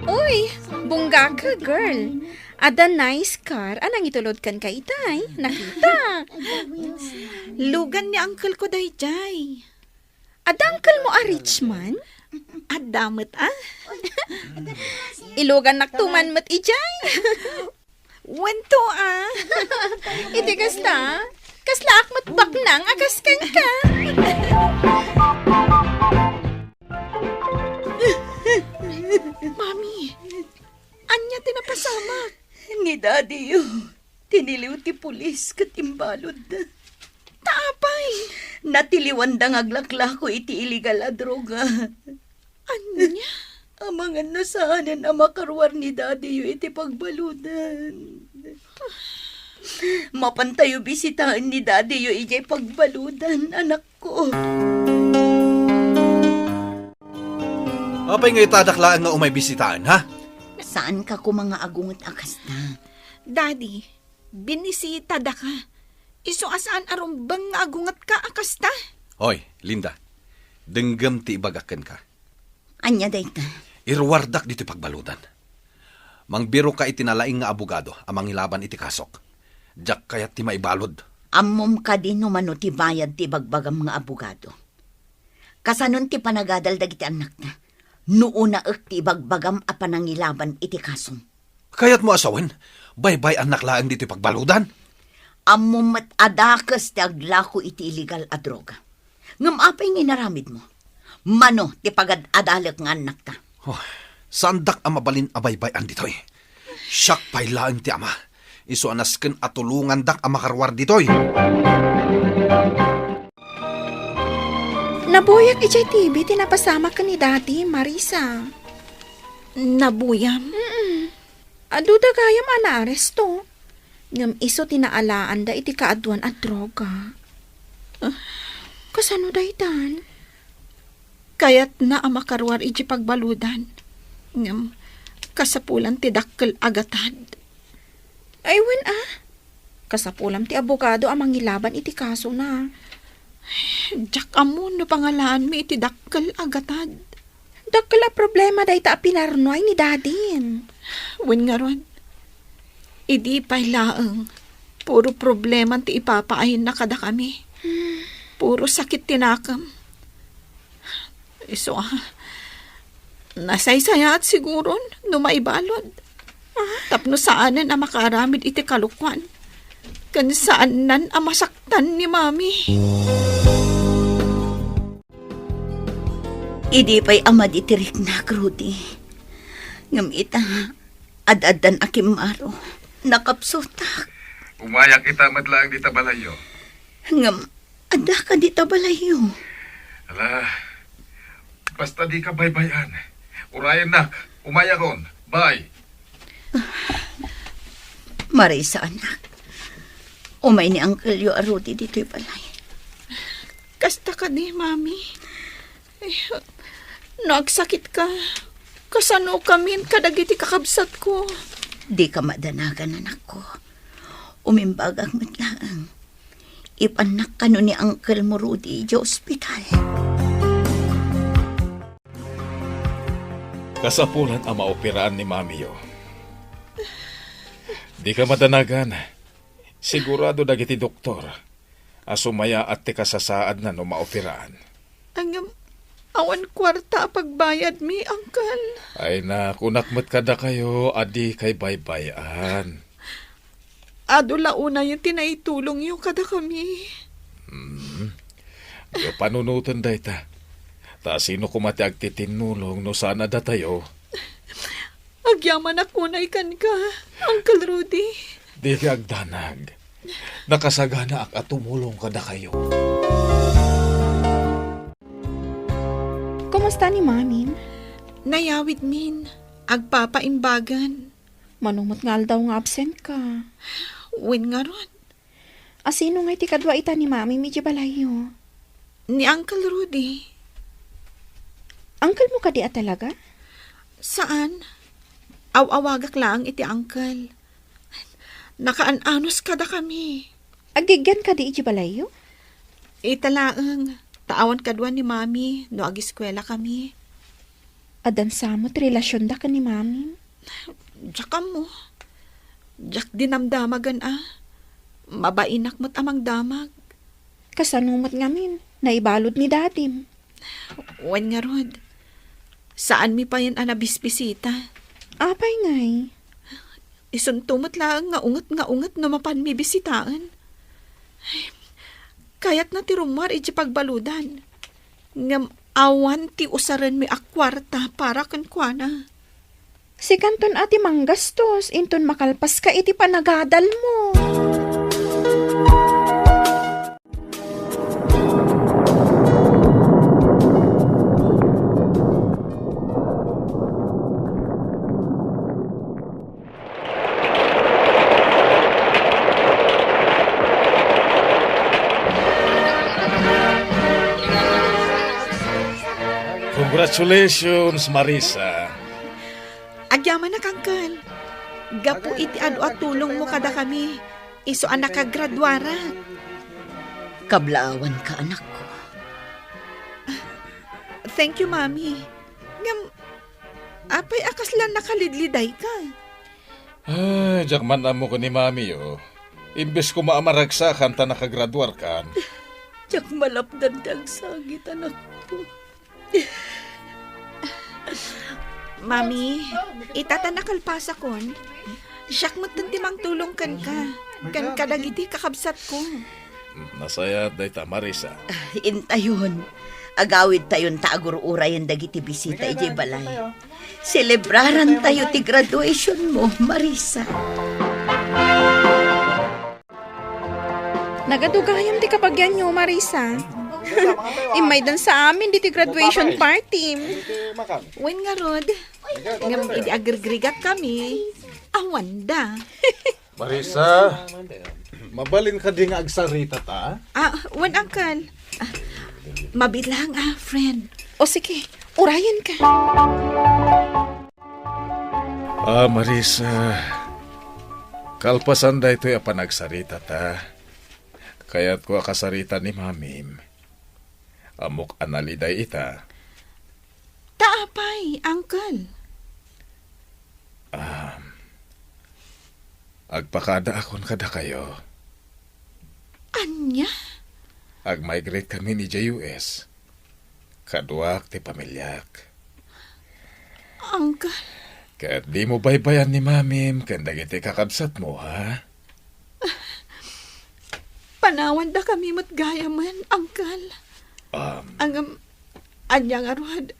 Uy, bungga ka, girl. Ada nice car. Anang itulod kan ka itay? Nakita. Lugan ni Uncle ko dayjay. Ada uncle mo a rich man? Adamot Ilugan naktuman mat ijay. Wento Iti kasta. Kasla akmat baknang akas kan ka. Mami, anya tinapasamak. Ni Daddy yu, tiniliw ti pulis katimbalod. Taapay. Natiliwan da ngaglaklako iti illegal a droga. Anya? Amangan na saanan ang makarwar ni Daddy yu iti pagbaludan. Mapantayo bisitaan ni Daddy yu iti pagbaludan, anak ko. Apay nga itadaklaan nga umay bisitaan, ha? Saan ka ko mga agungot akas na? Daddy, binisita da ka. Iso asaan arumbang nga agungat ka akasta? Hoy, Linda. Denggam ti ibagakan ka. Anya dayta. Irwardak dito pagbaludan. Mangbiro ka itinalaing nga abogado amang ilaban iti kasok. Diyak kayat ti maibalod. Ammom ka din umano ti bayad ti bagbagam nga abogado. Kasanon ti panagadal dagiti anak na. Nuuna ti bagbagam a panangilaban iti kasong. Kayat mo asawen, baybay anak laang dito pagbaludan. Ammom mat adakas ti aglako iti illegal a droga. Ngam apay nginaramid mo. Mano ti pagad-adalak nga anak ta. Oh, sandak ang mabalin abaybay anditoy. Siyak pay laang ti ama. Iso anasken atulungan dak ang makarwar ditoy. Nabuyag ijay TV, tinapasama ka ni Daddy, Marisa. Nabuyam? Aduda gayam ana-aresto. Ngam iso tinaalaan da iti kaaduan at droga. Kasano daytan? Kayat na ang makarwar iti pagbaludan. Ngam, kasapulan ti dakkel agatad. Aywan kasapulan ti abogado ang mangilaban iti kaso na. Diyak amon no pangalaan mi iti dakkel agatad. Dakkel a problema dayta a pinarnoy ni Dadin. Wen nga ron. Idi pa'y laeng. Puro problema ti ipapaahin na kada kami. Puro sakit tinakam. Iso nasaysaya at siguron no maibalod. Tapno saanan ang makaramid iti kalukwan. Kan saan nan ang masaktan ni Mami. Idi pa'y amad itirik na, Rudy. Ngam ita, ad-adan akimaro. Nakapsutak. Umayak kita madlaang di tabalayo. Ngam, ada ka di tabalayo. Ala, basta di ka baybayan. Urayan nak, umayak ron. Bye. Marisa, anak. Umay ni Uncle Yo Rudy dito'y balay. Kasta ka di, Mami. Nagsakit ka. Kasano kami kadagiti kakabsat ko. Di ka madanagan, anak ko. Umimbagag matlaang. Ipanak ka no ni Uncle mo Rudy di ospital. Kasapulan ang maopiraan ni Mami yo. Di ka madanagan. Sigurado dagiti doktor. Asumaya at ti kasasaad na no maopiraan. Ang awan kwarta pagbayad mi, Uncle. Ay na, kunakmat kada kayo, adi kay baybayan. Ado launa yung tinaitulong yung kada kami. Yo panunutan day ta. Ta sino kumati agtitinulong no sana datayo. Agyaman ako na ikan ka, Uncle Rudy. Di ka agdanag. Nakasagana ak atumulong kada kayo. Kumusta ni Mamin? Nayawid min. Agpapaimbagan. Manumot nga daw nga absent ka. Win nga ron. Asino nga iti kadwa ita ni Mami medyo balayo? Ni Uncle Rudy. Uncle mo ka di talaga? Saan? Aw-awagak lang iti Uncle. Nakaanos kada kami. Agigyan ka di iti balayo? Italaang. Taawan kadwa ni Mami no agiskwela kami. Adan samot relasyon da ka ni Mami? Diyak mo. Diyak dinamdamagan Mabainak mo't amang damag. Kasanumot ngamin, naibalod ni Dadim. Wan nga rod. Saan mi pa yan anabisbisita? Apay ngay. Isuntumot lang nga ungat na mapan mi bisitaan. Kayat na ti rumar iti pagbaludan. Ngam awan ti usaran mi akwarta para kankwana. Si kanton ati manggastos, inton makalpas ka iti panagadal mo. Congratulations, Marisa. Agyaman na kangkal. Gapo iti adu at tulong mo kada kami. Iso ang nakagradwara. Kablaawan ka, anak ko. Thank you, Mami. Ngam, apay akas lang nakalidliday ka. Ay, jakman na mo ko ni Mami, oh. Imbes ko maamaragsakan ta nakagraduar kan. Tiyak malapdan dag sagit, anak ko. Mami, itataнаkalpasa kon. Siyak mo timang tulong kan ka. Kan kadagiti kakabsat ko. Nasaya day ta, Marisa. Intayon. Agawid tayon taagur-uray ang dagiti bisita iti balay. Celebraran tayo ti graduation mo, Marisa. Nagadugayam ti kapagyan nyo, Marisa. Imay dan sa amin di ti graduation party. Wen nga rod. Ngam idi agregregat kami. Awanda. Marisa, mabalin ka din nga agsarita ta? Wen angkal. Mabilang friend. O sige, urayan ka. Marisa, kalpasan da ito'y apanagsarita ta. Kaya't ko akasarita ni Mamim. Amok analiday ita. Taapay, angkal. Agpakada akon kada kayo. Anya? Ag-migrate kami ni JUS. Kaduak ti pamilyak. Angkal. Kaya't di mo baybayan ni Mamim kanda iti kakabsat mo, ha? Panawan da kami matgayaman, angkal. Anyang arwad,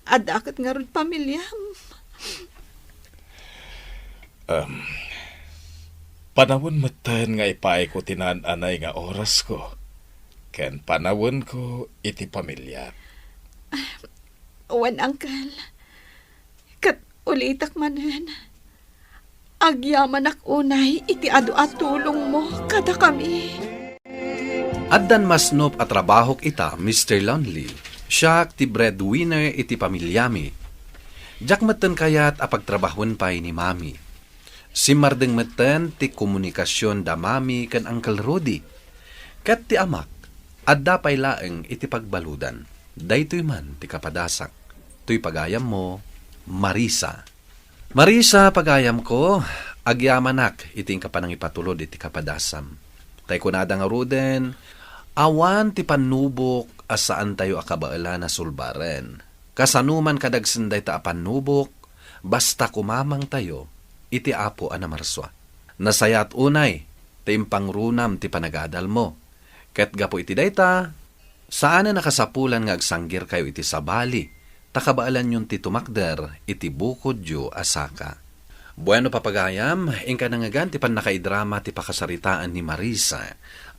adakot nga rod pamilyam. Panawon matan nga ipay ko tinananay nga oras ko. Ken panawon ko iti pamilya. Wan, angkal. Kat ulitak manen. Agyaman ak unay iti adu at tulong mo kada kami. Addan masnop at trabahok ita, Mr. Lonely. Siya ti breadwinner iti pamilyami. Jak matan kayat apagtrabahon pay ni Mami. Si mardeng matan ti komunikasyon da Mami kan Uncle Rudy. Kat ti amak, adda pay laeng iti pagbaludan. Daytoy man ti kapadasak. Tuy pagayam mo, Marisa. Marisa, pagayam ko, agyamanak iting kapanang ipatulod iti kapadasam. Tay kunada nga ruden, awan ti panubok asaan tayo akabaala na sulbaren. Kasanuman kadagsenday ta panubok, basta kumamang tayo, iti apo anamarswa. Nasayat unay, timpang runam ti panagadal mo. Ket gapo iti dayta, saan na nakasapulan nga agsanggir kayo iti sabali, takabaalan yung ti tumakder, iti bukod yu asaka. Bueno papagayam, ingka nangagan ti pan nakaidrama ti pakasaritaan ni Marisa,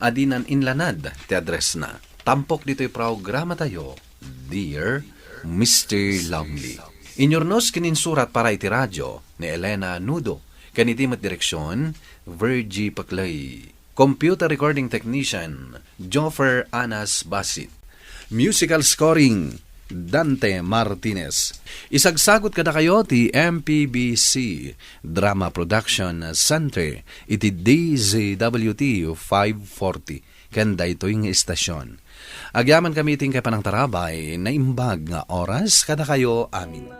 adinan inlanad ti address na. Tampok dito'y programa tayo, Dear Mr. Lonely. Inyornos kininsurat para iti radyo ni Elena Nudo, kanitimat direksyon, Virgie Paclay. Computer recording technician, Joffer Anas Basit. Musical scoring, Dante Martinez. Isagsagot kada kayo ti MPBC Drama Production Center iti DZWT 540 kanda ito yung istasyon. Agyaman kami iting kay panang tarabay na imbag nga oras kada kayo amin.